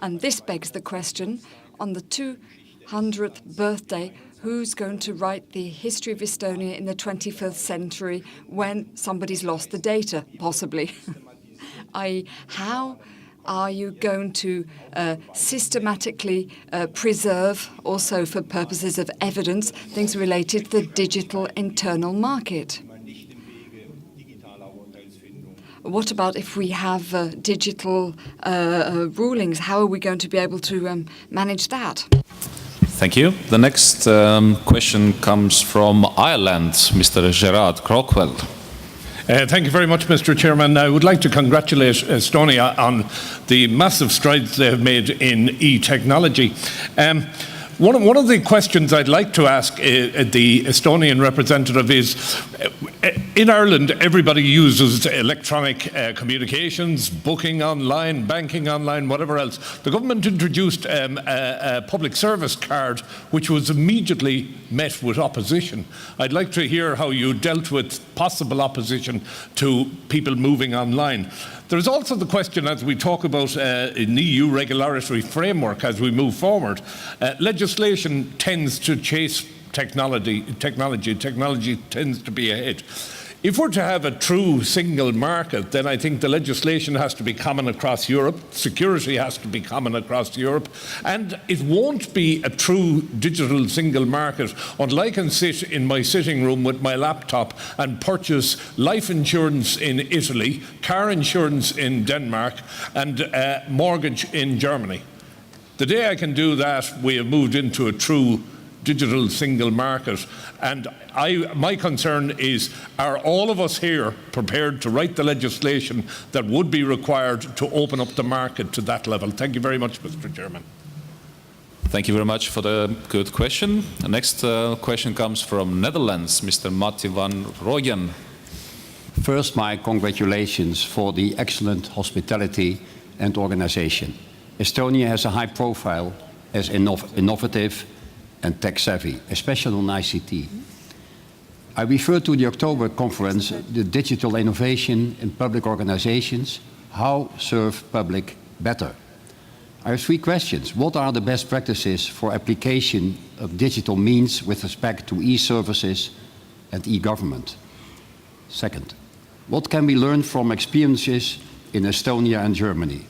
And this begs the question, on the 200th birthday, who's going to write the history of Estonia in the 21st century when somebody's lost the data, possibly? How are you going to systematically preserve, also for purposes of evidence, things related to the digital internal market? What about if we have digital rulings? How are we going to be able to manage that? Thank you. The next question comes from Ireland, Mr. Gerard Crockwell. Thank you very much, Mr. Chairman. I would like to congratulate Estonia on the massive strides they have made in e-technology. One of the questions I'd like to ask the Estonian representative is, in Ireland, everybody uses electronic communications, booking online, banking online, whatever else. The government introduced a public service card, which was immediately met with opposition. I'd like to hear how you dealt with possible opposition to people moving online. There's also the question, as we talk about an EU regulatory framework as we move forward, legislation tends to chase technology tends to be ahead. If we're to have a true single market, then I think the legislation has to be common across Europe, security has to be common across Europe, and it won't be a true digital single market until I can sit in my sitting room with my laptop and purchase life insurance in Italy, car insurance in Denmark, and mortgage in Germany. The day I can do that, we have moved into a true digital single market. And my concern is, are all of us here prepared to write the legislation that would be required to open up the market to that level? Thank you very much, Mr. Chairman. Thank you very much for the good question. The next question comes from Netherlands, Mr. Matti van Rooyen. First, my congratulations for the excellent hospitality and organization. Estonia has a high profile as innovative and tech-savvy, especially on ICT. I refer to the October conference, the digital innovation in public organizations, how serve public better. I have three questions. What are the best practices for application of digital means with respect to e-services and e-government? Second, what can we learn from experiences in Estonia and Germany?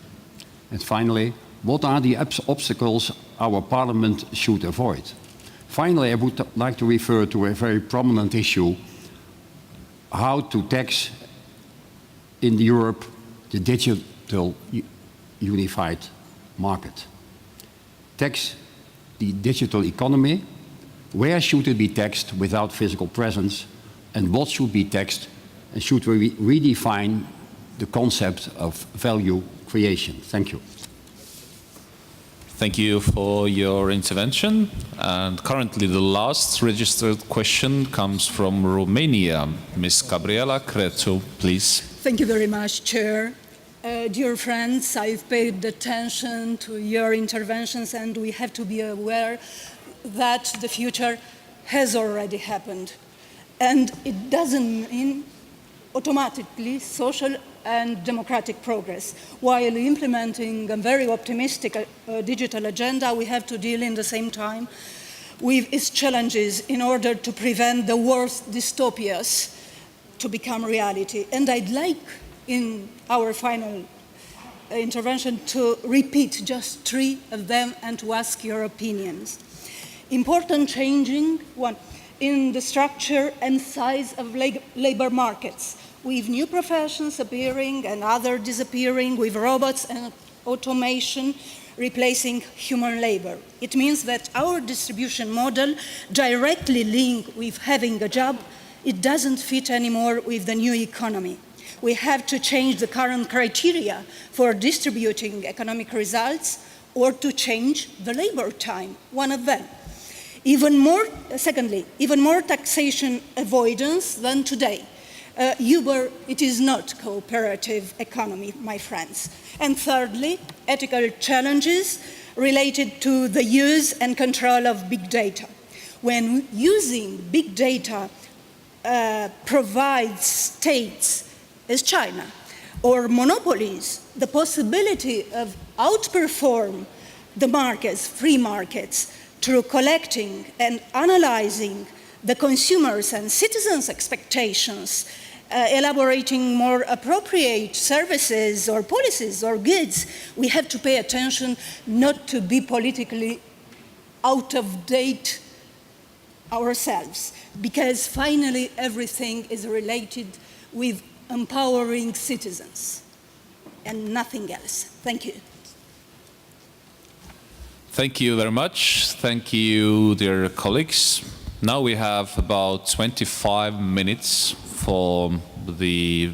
And finally, what are the obstacles our parliament should avoid? Finally, I would like to refer to a very prominent issue, how to tax in Europe the digital unified market. Tax the digital economy. Where should it be taxed without physical presence, and what should be taxed, and should we redefine the concept of value creation? Thank you. Thank you for your intervention. And currently the last registered question comes from Romania. Ms. Gabriela Cretu, please. Thank you very much, Chair. Dear friends, I've paid attention to your interventions, and we have to be aware that the future has already happened. And it doesn't mean automatically social and democratic progress. While implementing a very optimistic digital agenda, we have to deal in the same time with its challenges in order to prevent the worst dystopias to become reality. And I'd like, in our final intervention, to repeat just 3 of them and to ask your opinions. Important changing, one, in the structure and size of labor markets, with new professions appearing and others disappearing, with robots and automation replacing human labor. It means that our distribution model, directly linked with having a job, it doesn't fit anymore with the new economy. We have to change the current criteria for distributing economic results, or to change the labor time, one of them. Secondly, even more taxation avoidance than today. Uber, it is not cooperative economy, my friends. And thirdly, ethical challenges related to the use and control of big data. When using big data provides states as China or monopolies the possibility of outperform the markets, free markets, through collecting and analyzing the consumers' and citizens' expectations, elaborating more appropriate services or policies or goods, we have to pay attention not to be politically out of date ourselves, because finally everything is related with empowering citizens and nothing else. Thank you. Thank you very much. Thank you, dear colleagues. Now we have about 25 minutes for the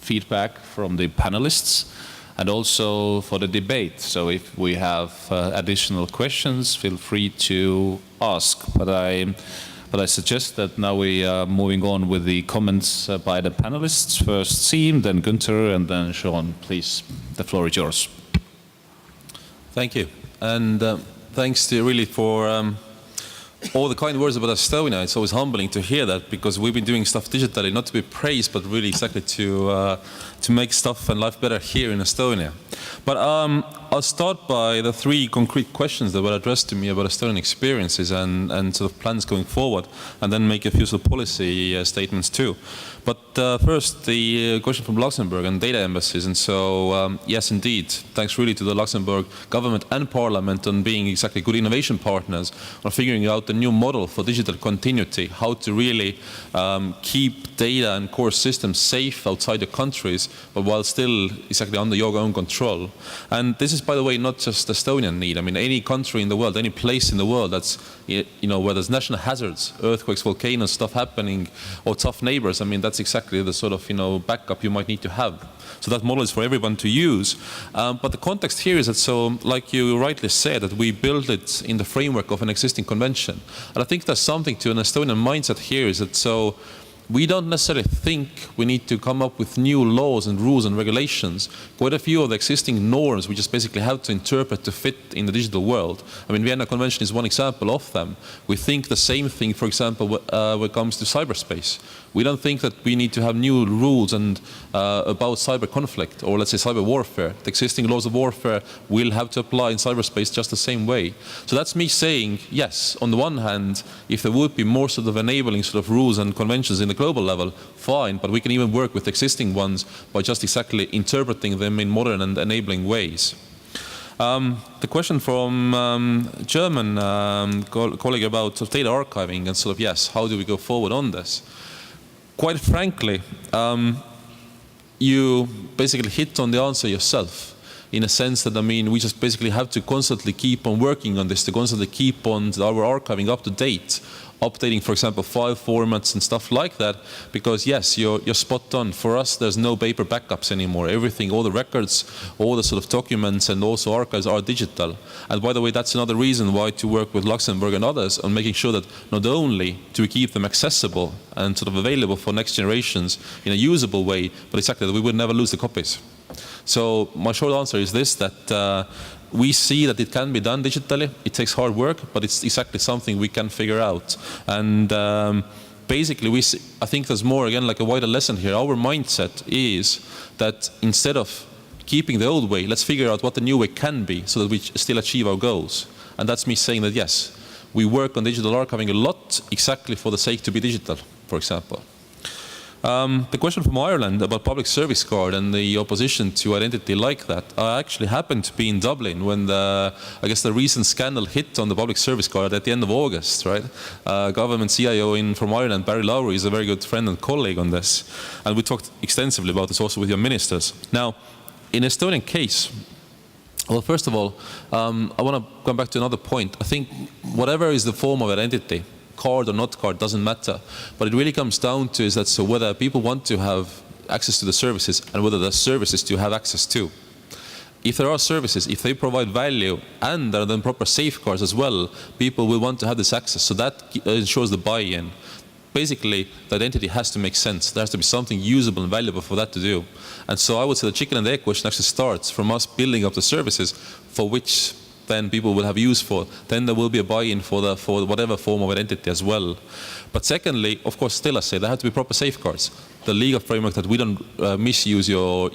feedback from the panelists and also for the debate. So if we have additional questions, feel free to ask. But I suggest that now we are moving on with the comments by the panelists. First Siim, then Gunther, and then Sean. Please, the floor is yours. Thank you. And thanks to really for all the kind words about Estonia. It's always humbling to hear that, because we've been doing stuff digitally, not to be praised, but really exactly to make stuff and life better here in Estonia. But I'll start by the 3 concrete questions that were addressed to me about Estonian experiences and sort of plans going forward, and then make a few sort of policy statements too. But first, the question from Luxembourg and data embassies. And so, yes, indeed, thanks really to the Luxembourg government and parliament on being exactly good innovation partners, on figuring out the new model for digital continuity, how to really keep data and core systems safe outside the countries, but while still exactly under your own control. And this is, by the way, not just Estonian need. I mean, any country in the world, any place in the world that's, where there's national hazards, earthquakes, volcanoes, stuff happening, or tough neighbors, I mean, that's exactly the sort of, backup you might need to have. So that model is for everyone to use. But the context here is that, so like you rightly said, that we build it in the framework of an existing convention. And I think there's something to an Estonian mindset here, is that so we don't necessarily think we need to come up with new laws and rules and regulations. Quite a few of the existing norms we just basically have to interpret to fit in the digital world. I mean, Vienna Convention is one example of them. We think the same thing, for example, when it comes to cyberspace. We don't think that we need to have new rules and about cyber conflict, or let's say cyber warfare. The existing laws of warfare will have to apply in cyberspace just the same way. So that's me saying, yes, on the one hand, if there would be more sort of enabling sort of rules and conventions in the global level, fine, but we can even work with existing ones by just exactly interpreting them in modern and enabling ways. The question from German colleague about data archiving and sort of, yes, how do we go forward on this? Quite frankly, you basically hit on the answer yourself, in a sense that, I mean, we just basically have to constantly keep on working on this, to constantly keep on our archiving up to date, updating, for example, file formats and stuff like that, because yes, you're spot on. For us, there's no paper backups anymore. Everything, all the records, all the sort of documents and also archives are digital. And by the way, that's another reason why to work with Luxembourg and others on making sure that not only do we keep them accessible and sort of available for next generations in a usable way, but exactly that we would never lose the copies. So my short answer is this, that we see that it can be done digitally. It takes hard work, but it's exactly something we can figure out. And basically, I think there's more, again, like a wider lesson here. Our mindset is that instead of keeping the old way, let's figure out what the new way can be so that we still achieve our goals. And that's me saying that, yes, we work on digital archiving a lot exactly for the sake to be digital, for example. The question from Ireland about public service card and the opposition to identity like that. I actually happened to be in Dublin when I guess the recent scandal hit on the public service card at the end of August, right? Government CIO from Ireland, Barry Lowry, is a very good friend and colleague on this. And we talked extensively about this also with your ministers. Now, in Estonian case, well, first of all, I want to come back to another point. I think whatever is the form of identity, card or not card, doesn't matter. But it really comes down to is that so whether people want to have access to the services and whether the services to have access to. If there are services, if they provide value and there are then proper safeguards as well, people will want to have this access. So that ensures the buy-in. Basically, the identity has to make sense. There has to be something usable and valuable for that to do. And so I would say the chicken and the egg question actually starts from us building up the services for which then people will have use for. Then there will be a buy-in for whatever form of identity as well. But secondly, of course, still I say there have to be proper safeguards. The legal framework that we don't misuse your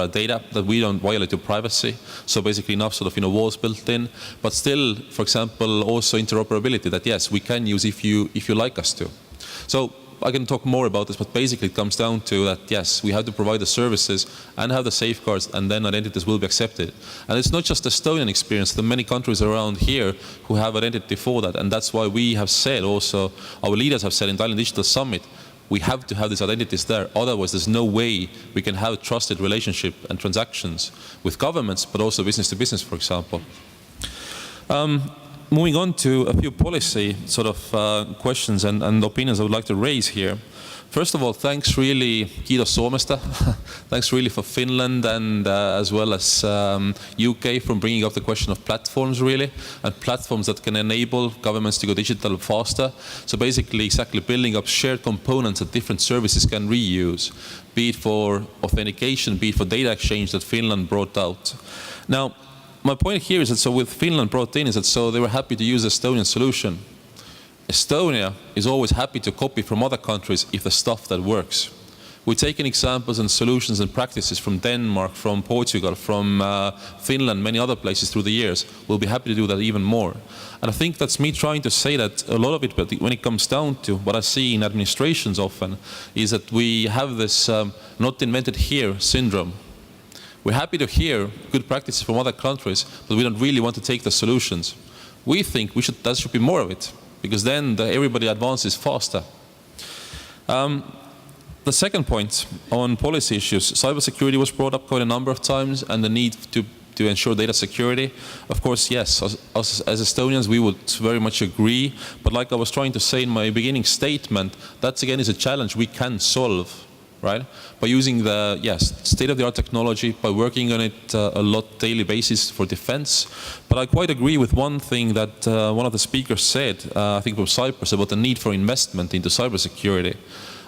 data, that we don't violate your privacy. So basically enough sort of walls built in. But still, for example, also interoperability that yes, we can use if you like us to. So I can talk more about this, but basically it comes down to that, yes, we have to provide the services and have the safeguards, and then identities will be accepted. And it's not just the Estonian experience. There are many countries around here who have identity for that, and that's why we have said also, our leaders have said in Thailand Digital Summit, we have to have these identities there. Otherwise, there's no way we can have a trusted relationship and transactions with governments, but also business to business, for example. Moving on to a few policy sort of questions and opinions I would like to raise here. First of all, thanks really, kiitos Suomesta. Thanks really for Finland and as well as UK from bringing up the question of platforms really, and platforms that can enable governments to go digital faster. So basically exactly building up shared components that different services can reuse, be it for authentication, be it for data exchange that Finland brought out. Now, my point here is that so with Finland brought in is that so they were happy to use the Estonian solution. Estonia is always happy to copy from other countries if the stuff that works. We've taken examples and solutions and practices from Denmark, from Portugal, from Finland, many other places through the years. We'll be happy to do that even more. And I think that's me trying to say that a lot of it, but when it comes down to what I see in administrations often, is that we have this not invented here syndrome. We're happy to hear good practices from other countries, but we don't really want to take the solutions. We think that should be more of it, because then everybody advances faster. The second point on policy issues, cybersecurity was brought up quite a number of times, and the need to ensure data security. Of course, yes, us as Estonians, we would very much agree. But like I was trying to say in my beginning statement, that again is a challenge we can solve. Right? By using the, state-of-the-art technology, by working on it a lot daily basis for defense. But I quite agree with one thing that one of the speakers said, I think from Cyprus, about the need for investment into cybersecurity.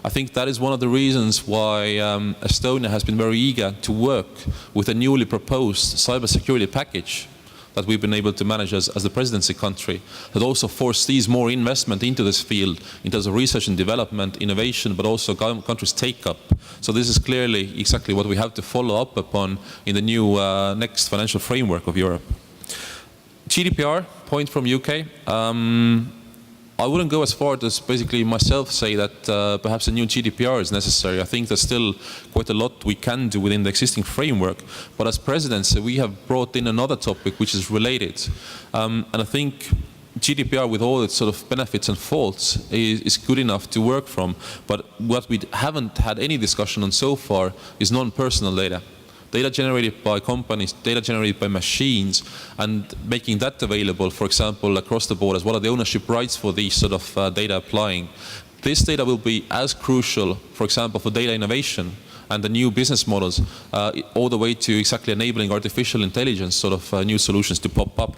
I think that is one of the reasons why Estonia has been very eager to work with a newly proposed cybersecurity package that we've been able to manage as the presidency country, that also foresees more investment into this field in terms of research and development, innovation, but also countries take up. So this is clearly exactly what we have to follow up upon in the new next financial framework of Europe. GDPR, point from UK. I wouldn't go as far as basically myself say that perhaps a new GDPR is necessary. I think there's still quite a lot we can do within the existing framework. But as presidency, we have brought in another topic which is related. And I think GDPR, with all its sort of benefits and faults, is good enough to work from. But what we haven't had any discussion on so far is non-personal data. Data generated by companies, data generated by machines, and making that available, for example, across the board, as well as the ownership rights for these sort of data applying. This data will be as crucial, for example, for data innovation and the new business models, all the way to exactly enabling artificial intelligence sort of new solutions to pop up.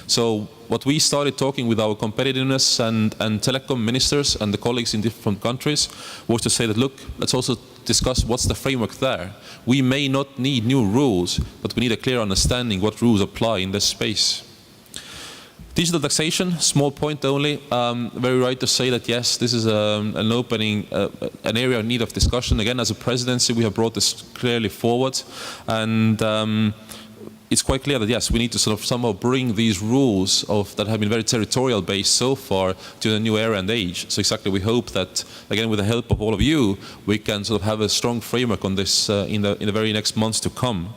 So what we started talking with our competitiveness and telecom ministers and the colleagues in different countries was to say that, look, let's also discuss what's the framework there. We may not need new rules, but we need a clear understanding what rules apply in this space. Digital taxation, small point only. Very right to say that yes, this is an opening, an area in need of discussion. Again, as a presidency, we have brought this clearly forward, and it's quite clear that yes, we need to sort of somehow bring these rules that have been very territorial based so far to the new era and age. So exactly, we hope that again, with the help of all of you, we can sort of have a strong framework on this in the very next months to come.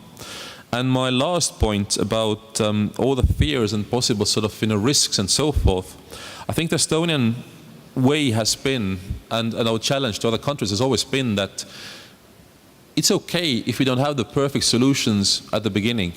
And my last point about all the fears and possible sort of risks and so forth, I think the Estonian way has been, and our challenge to other countries has always been that it's okay if we don't have the perfect solutions at the beginning,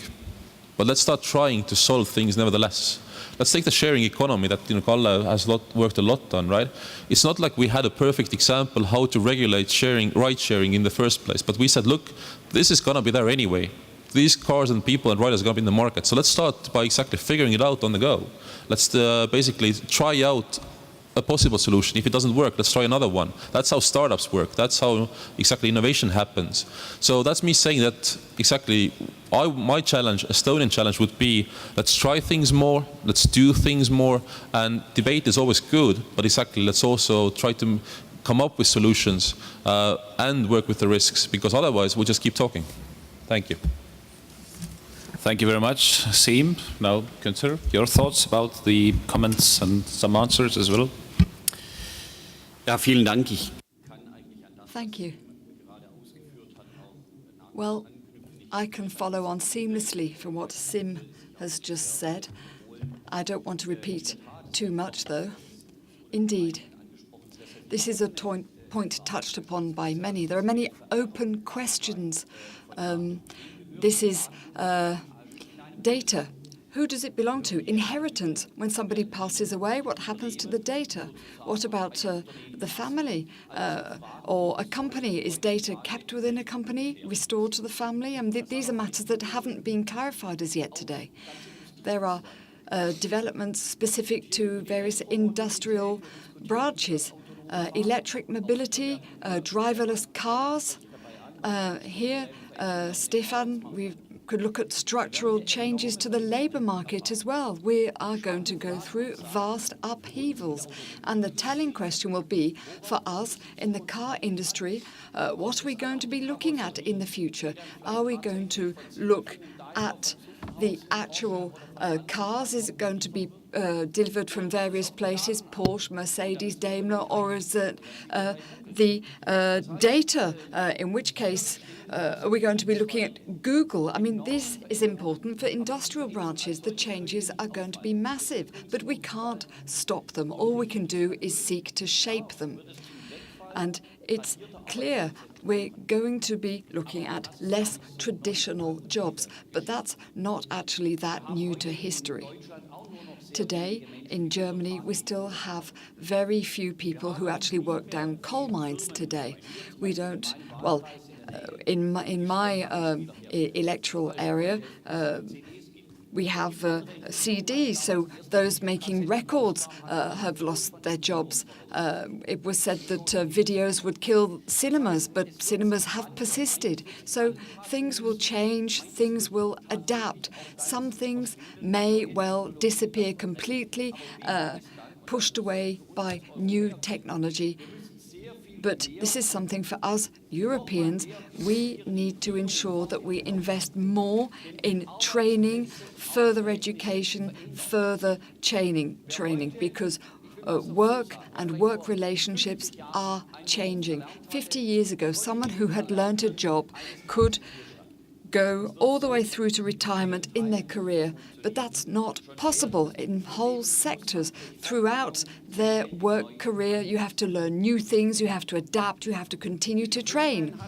but let's start trying to solve things nevertheless. Let's take the sharing economy that Kalle has worked a lot on, right? It's not like we had a perfect example how to regulate ride sharing in the first place, but we said, look, this is going to be there anyway. These cars and people and riders are going to be in the market. So let's start by exactly figuring it out on the go. Let's basically try out a possible solution. If it doesn't work, let's try another one. That's how startups work. That's how exactly innovation happens. So that's me saying that exactly my challenge, Estonian challenge, would be let's try things more, let's do things more, and debate is always good, but exactly let's also try to come up with solutions and work with the risks, because otherwise we'll just keep talking. Thank you. Thank you very much, Siim. Now, Gunther, your thoughts about the comments and some answers as well? Ja, vielen Dank. Thank you. Well, I can follow on seamlessly from what Siim has just said. I don't want to repeat too much, though. Indeed, this is a point touched upon by many. There are many open questions. This is data. Who does it belong to? Inheritance. When somebody passes away, what happens to the data? What about the family or a company? Is data kept within a company, restored to the family? And these are matters that haven't been clarified as yet today. There are developments specific to various industrial branches, electric mobility, driverless cars. Here, Stefan, we could look at structural changes to the labour market as well. We are going to go through vast upheavals. And the telling question will be, for us in the car industry, what are we going to be looking at in the future? Are we going to look at the actual cars? Is it going to be delivered from various places, Porsche, Mercedes, Daimler, or is it the data, in which case are we going to be looking at Google? I mean, this is important for industrial branches. The changes are going to be massive, but we can't stop them. All we can do is seek to shape them. And it's clear we're going to be looking at less traditional jobs, but that's not actually that new to history. Today, in Germany, we still have very few people who actually work down coal mines today. We don't, well, in my electoral area, we have CDs, so those making records have lost their jobs. It was said that videos would kill cinemas, but cinemas have persisted. So things will change, things will adapt. Some things may well disappear completely, pushed away by new technology. But this is something for us Europeans. We need to ensure that we invest more in training, further education, further training, because work and work relationships are changing. 50 years ago, someone who had learned a job could go all the way through to retirement in their career, but that's not possible in whole sectors. Throughout their work career, you have to learn new things, you have to adapt, you have to continue to train.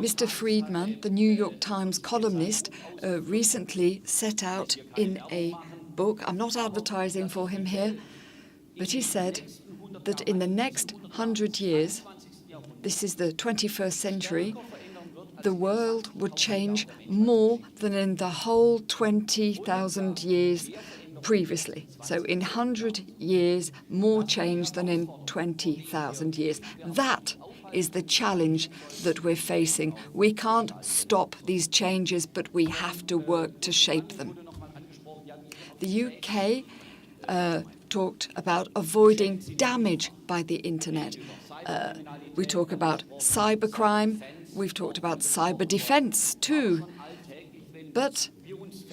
Mr. Friedman, the New York Times columnist, recently set out in a book, I'm not advertising for him here, but he said that in the next 100 years, this is the 21st century, the world would change more than in the whole 20,000 years previously. So in 100 years, more change than in 20,000 years. That is the challenge that we're facing. We can't stop these changes, but we have to work to shape them. The UK talked about avoiding damage by the internet. We talk about cybercrime. We've talked about cyber defense too. But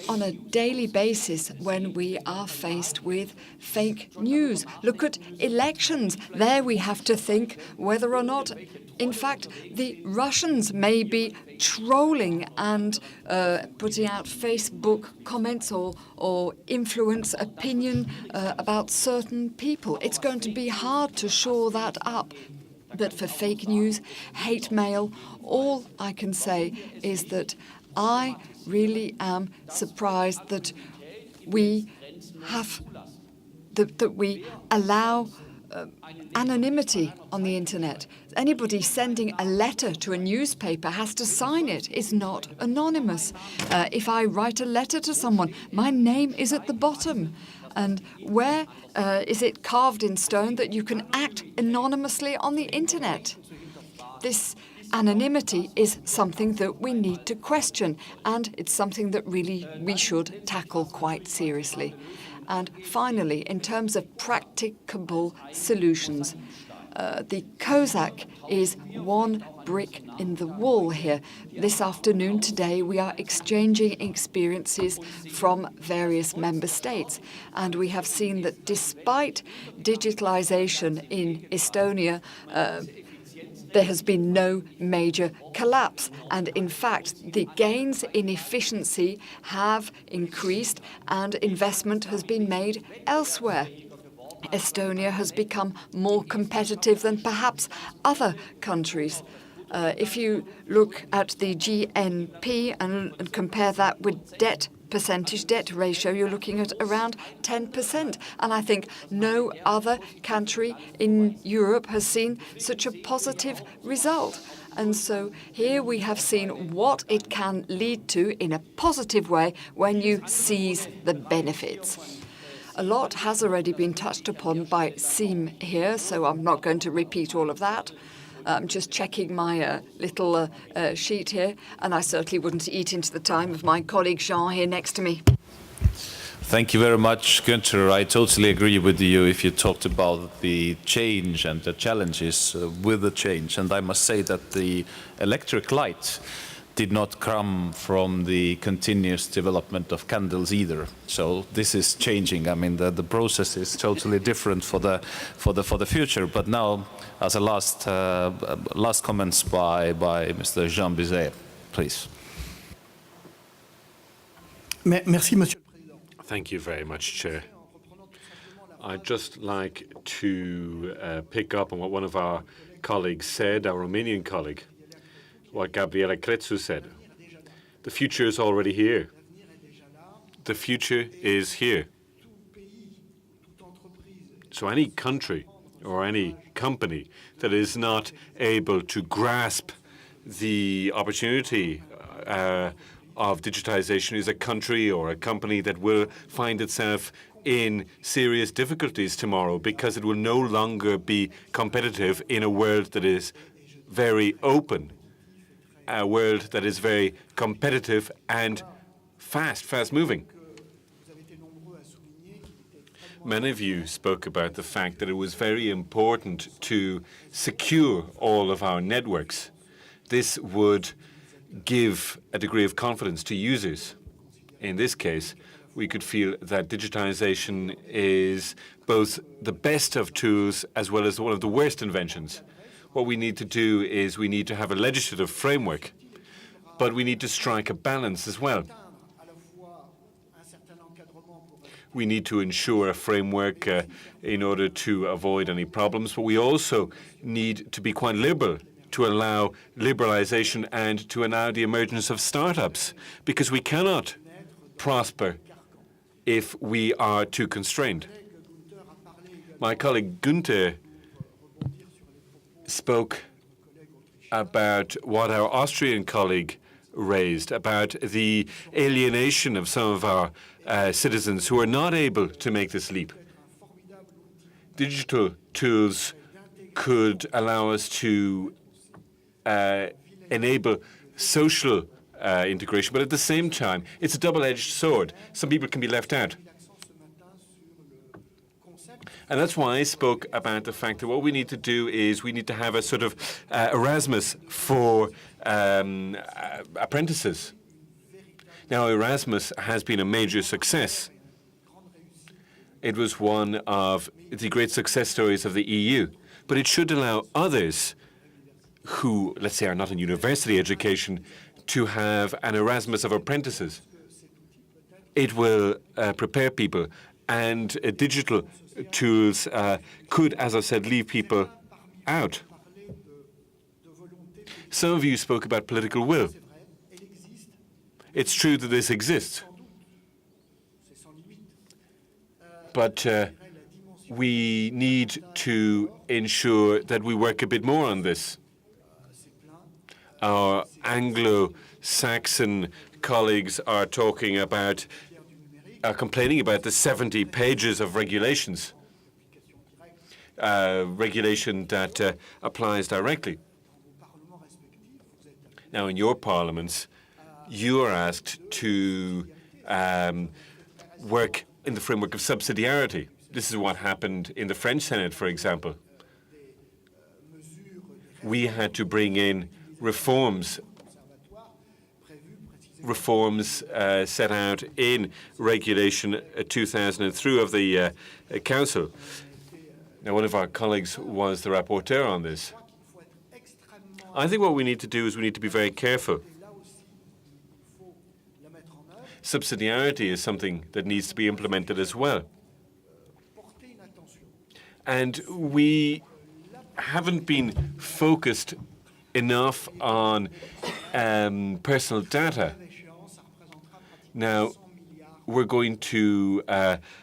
on a daily basis, when we are faced with fake news, look at elections. There we have to think whether or not, in fact, the Russians may be trolling and putting out Facebook comments or influence opinion about certain people. It's going to be hard to shore that up. But for fake news, hate mail, all I can say is that I really am surprised that we allow anonymity on the internet. Anybody sending a letter to a newspaper has to sign it. It's not anonymous. If I write a letter to someone, my name is at the bottom. And where is it carved in stone that you can act anonymously on the internet? This anonymity is something that we need to question, and it's something that really we should tackle quite seriously. And finally, in terms of practicable solutions, the COSAC is one brick in the wall here. This afternoon, today, we are exchanging experiences from various member states. And we have seen that despite digitalization in Estonia, there has been no major collapse. And in fact, the gains in efficiency have increased and investment has been made elsewhere. Estonia has become more competitive than perhaps other countries. If you look at the GNP and compare that with debt ratio, you're looking at around 10%. And I think no other country in Europe has seen such a positive result. And so here we have seen what it can lead to in a positive way when you seize the benefits. A lot has already been touched upon by Siim here, so I'm not going to repeat all of that. I'm just checking my little sheet here, and I certainly wouldn't eat into the time of my colleague Jean here next to me. Thank you very much, Gunther. I totally agree with you if you talked about the change and the challenges with the change. And I must say that the electric light did not come from the continuous development of candles either. So this is changing. I mean, the process is totally different for the future. But now, as a last comments by Mr. Jean Bizet, please. Merci, Monsieur le Président. Thank you very much, Chair. I'd just like to pick up on what one of our colleagues said, our Romanian colleague, what Gabriela Crețu said. The future is already here. The future is here. So any country or any company that is not able to grasp the opportunity of digitization is a country or a company that will find itself in serious difficulties tomorrow because it will no longer be competitive in a world that is very open, a world that is very competitive and fast-moving. Many of you spoke about the fact that it was very important to secure all of our networks. This would give a degree of confidence to users. In this case, we could feel that digitization is both the best of tools as well as one of the worst inventions. What we need to do is we need to have a legislative framework, but we need to strike a balance as well. We need to ensure a framework in order to avoid any problems, but we also need to be quite liberal to allow liberalization and to allow the emergence of startups, because we cannot prosper if we are too constrained. My colleague Gunther spoke about what our Austrian colleague raised, about the alienation of some of our citizens who are not able to make this leap. Digital tools could allow us to enable social integration, but at the same time, it's a double-edged sword. Some people can be left out. And that's why I spoke about the fact that what we need to do is we need to have a sort of Erasmus for apprentices. Now, Erasmus has been a major success. It was one of the great success stories of the EU, but it should allow others who, let's say, are not in university education to have an Erasmus of apprentices. It will prepare people, and digital tools could, as I said, leave people out. Some of you spoke about political will. It's true that this exists. But we need to ensure that we work a bit more on this. Our Anglo-Saxon colleagues are talking about, complaining about the 70 pages of regulations, regulation that applies directly. Now, in your parliaments, you are asked to work in the framework of subsidiarity. This is what happened in the French Senate, for example. We had to bring in reforms set out in Regulation 2003 of the Council. Now, one of our colleagues was the rapporteur on this. I think what we need to do is we need to be very careful. Subsidiarity is something that needs to be implemented as well. And we haven't been focused enough on personal data. Now, we're going to,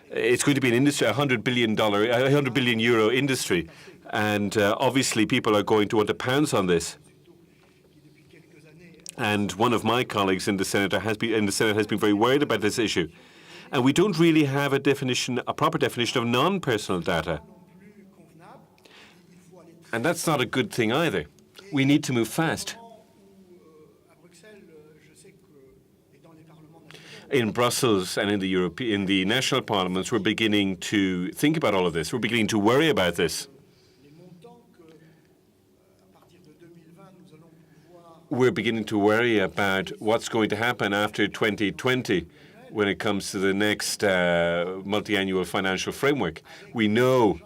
it's going to be an industry, $100 billion euro industry, and obviously people are going to want to pounce on this. And one of my colleagues in the Senate has been very worried about this issue. And we don't really have a proper definition of non-personal data. And that's not a good thing either. We need to move fast. In Brussels and in the national parliaments, we're beginning to think about all of this. We're beginning to worry about this. We're beginning to worry about what's going to happen after 2020 when it comes to the next multi-annual financial framework. We know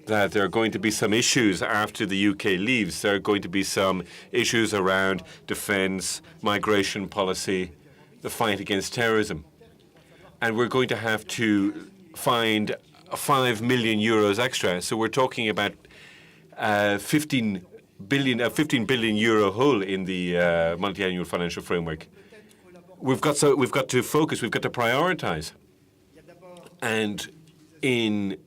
that there are going to be some issues after the UK leaves. There are going to be some issues around defence, migration policy, the fight against terrorism. And we're going to have to find 5 million euros extra. So we're talking about 15 billion euro hole in the multi-annual financial framework. We've got to focus. We've got to prioritize. And in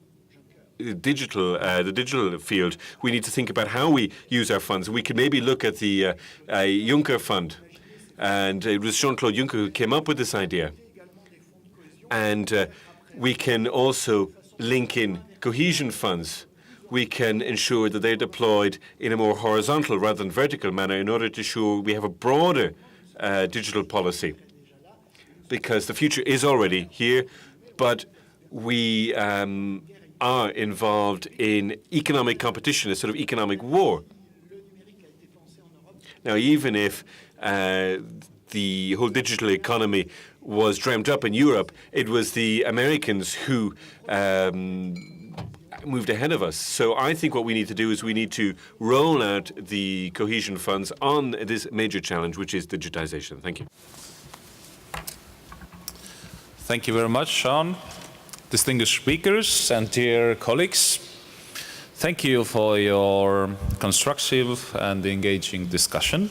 the digital field, we need to think about how we use our funds. We could maybe look at the Juncker fund, and it was Jean-Claude Juncker who came up with this idea. And we can also link in cohesion funds. We can ensure that they're deployed in a more horizontal rather than vertical manner in order to ensure we have a broader digital policy. Because the future is already here, but we are involved in economic competition, a sort of economic war. Now, even if the whole digital economy was dreamt up in Europe, it was the Americans who moved ahead of us. So I think what we need to do is we need to roll out the cohesion funds on this major challenge, which is digitization. Thank you. Thank you very much, Sean. Distinguished speakers and dear colleagues, thank you for your constructive and engaging discussion.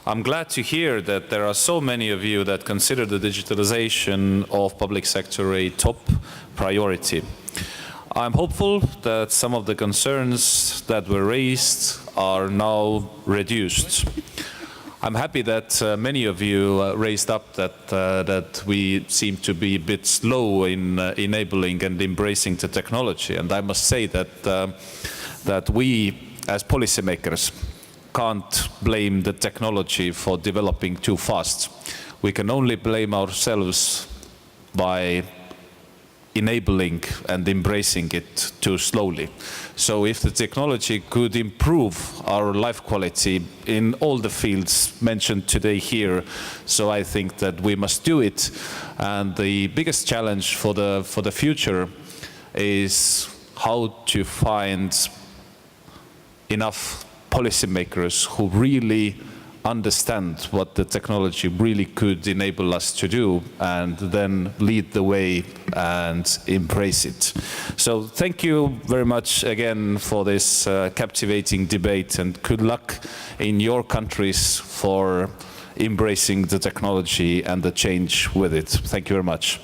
I'm glad to hear that there are so many of you that consider the digitalization of public sector a top priority. I'm hopeful that some of the concerns that were raised are now reduced. I'm happy that many of you raised up that we seem to be a bit slow in enabling and embracing the technology. And I must say that we, as policymakers, can't blame the technology for developing too fast. We can only blame ourselves by enabling and embracing it too slowly. So if the technology could improve our life quality in all the fields mentioned today here, so I think that we must do it. And the biggest challenge for the future is how to find enough policymakers who really understand what the technology really could enable us to do and then lead the way and embrace it. So thank you very much again for this captivating debate, and good luck in your countries for embracing the technology and the change with it. Thank you very much.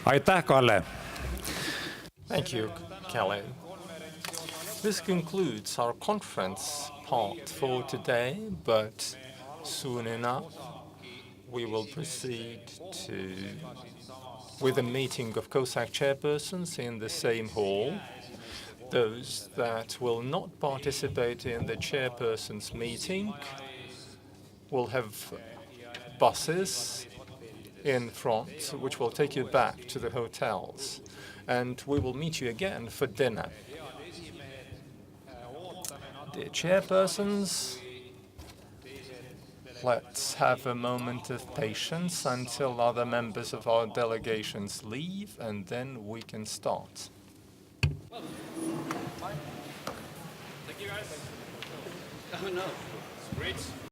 Aitäh, Kalle. Thank you, Kalle. This concludes our conference part for today, but soon enough we will proceed with a meeting of COSAC chairpersons in the same hall. Those that will not participate in the chairpersons meeting will have buses in front, which will take you back to the hotels. And we will meet you again for dinner. Dear chairpersons, let's have a moment of patience until other members of our delegations leave, and then we can start. Thank you, guys. Oh, no. It's great.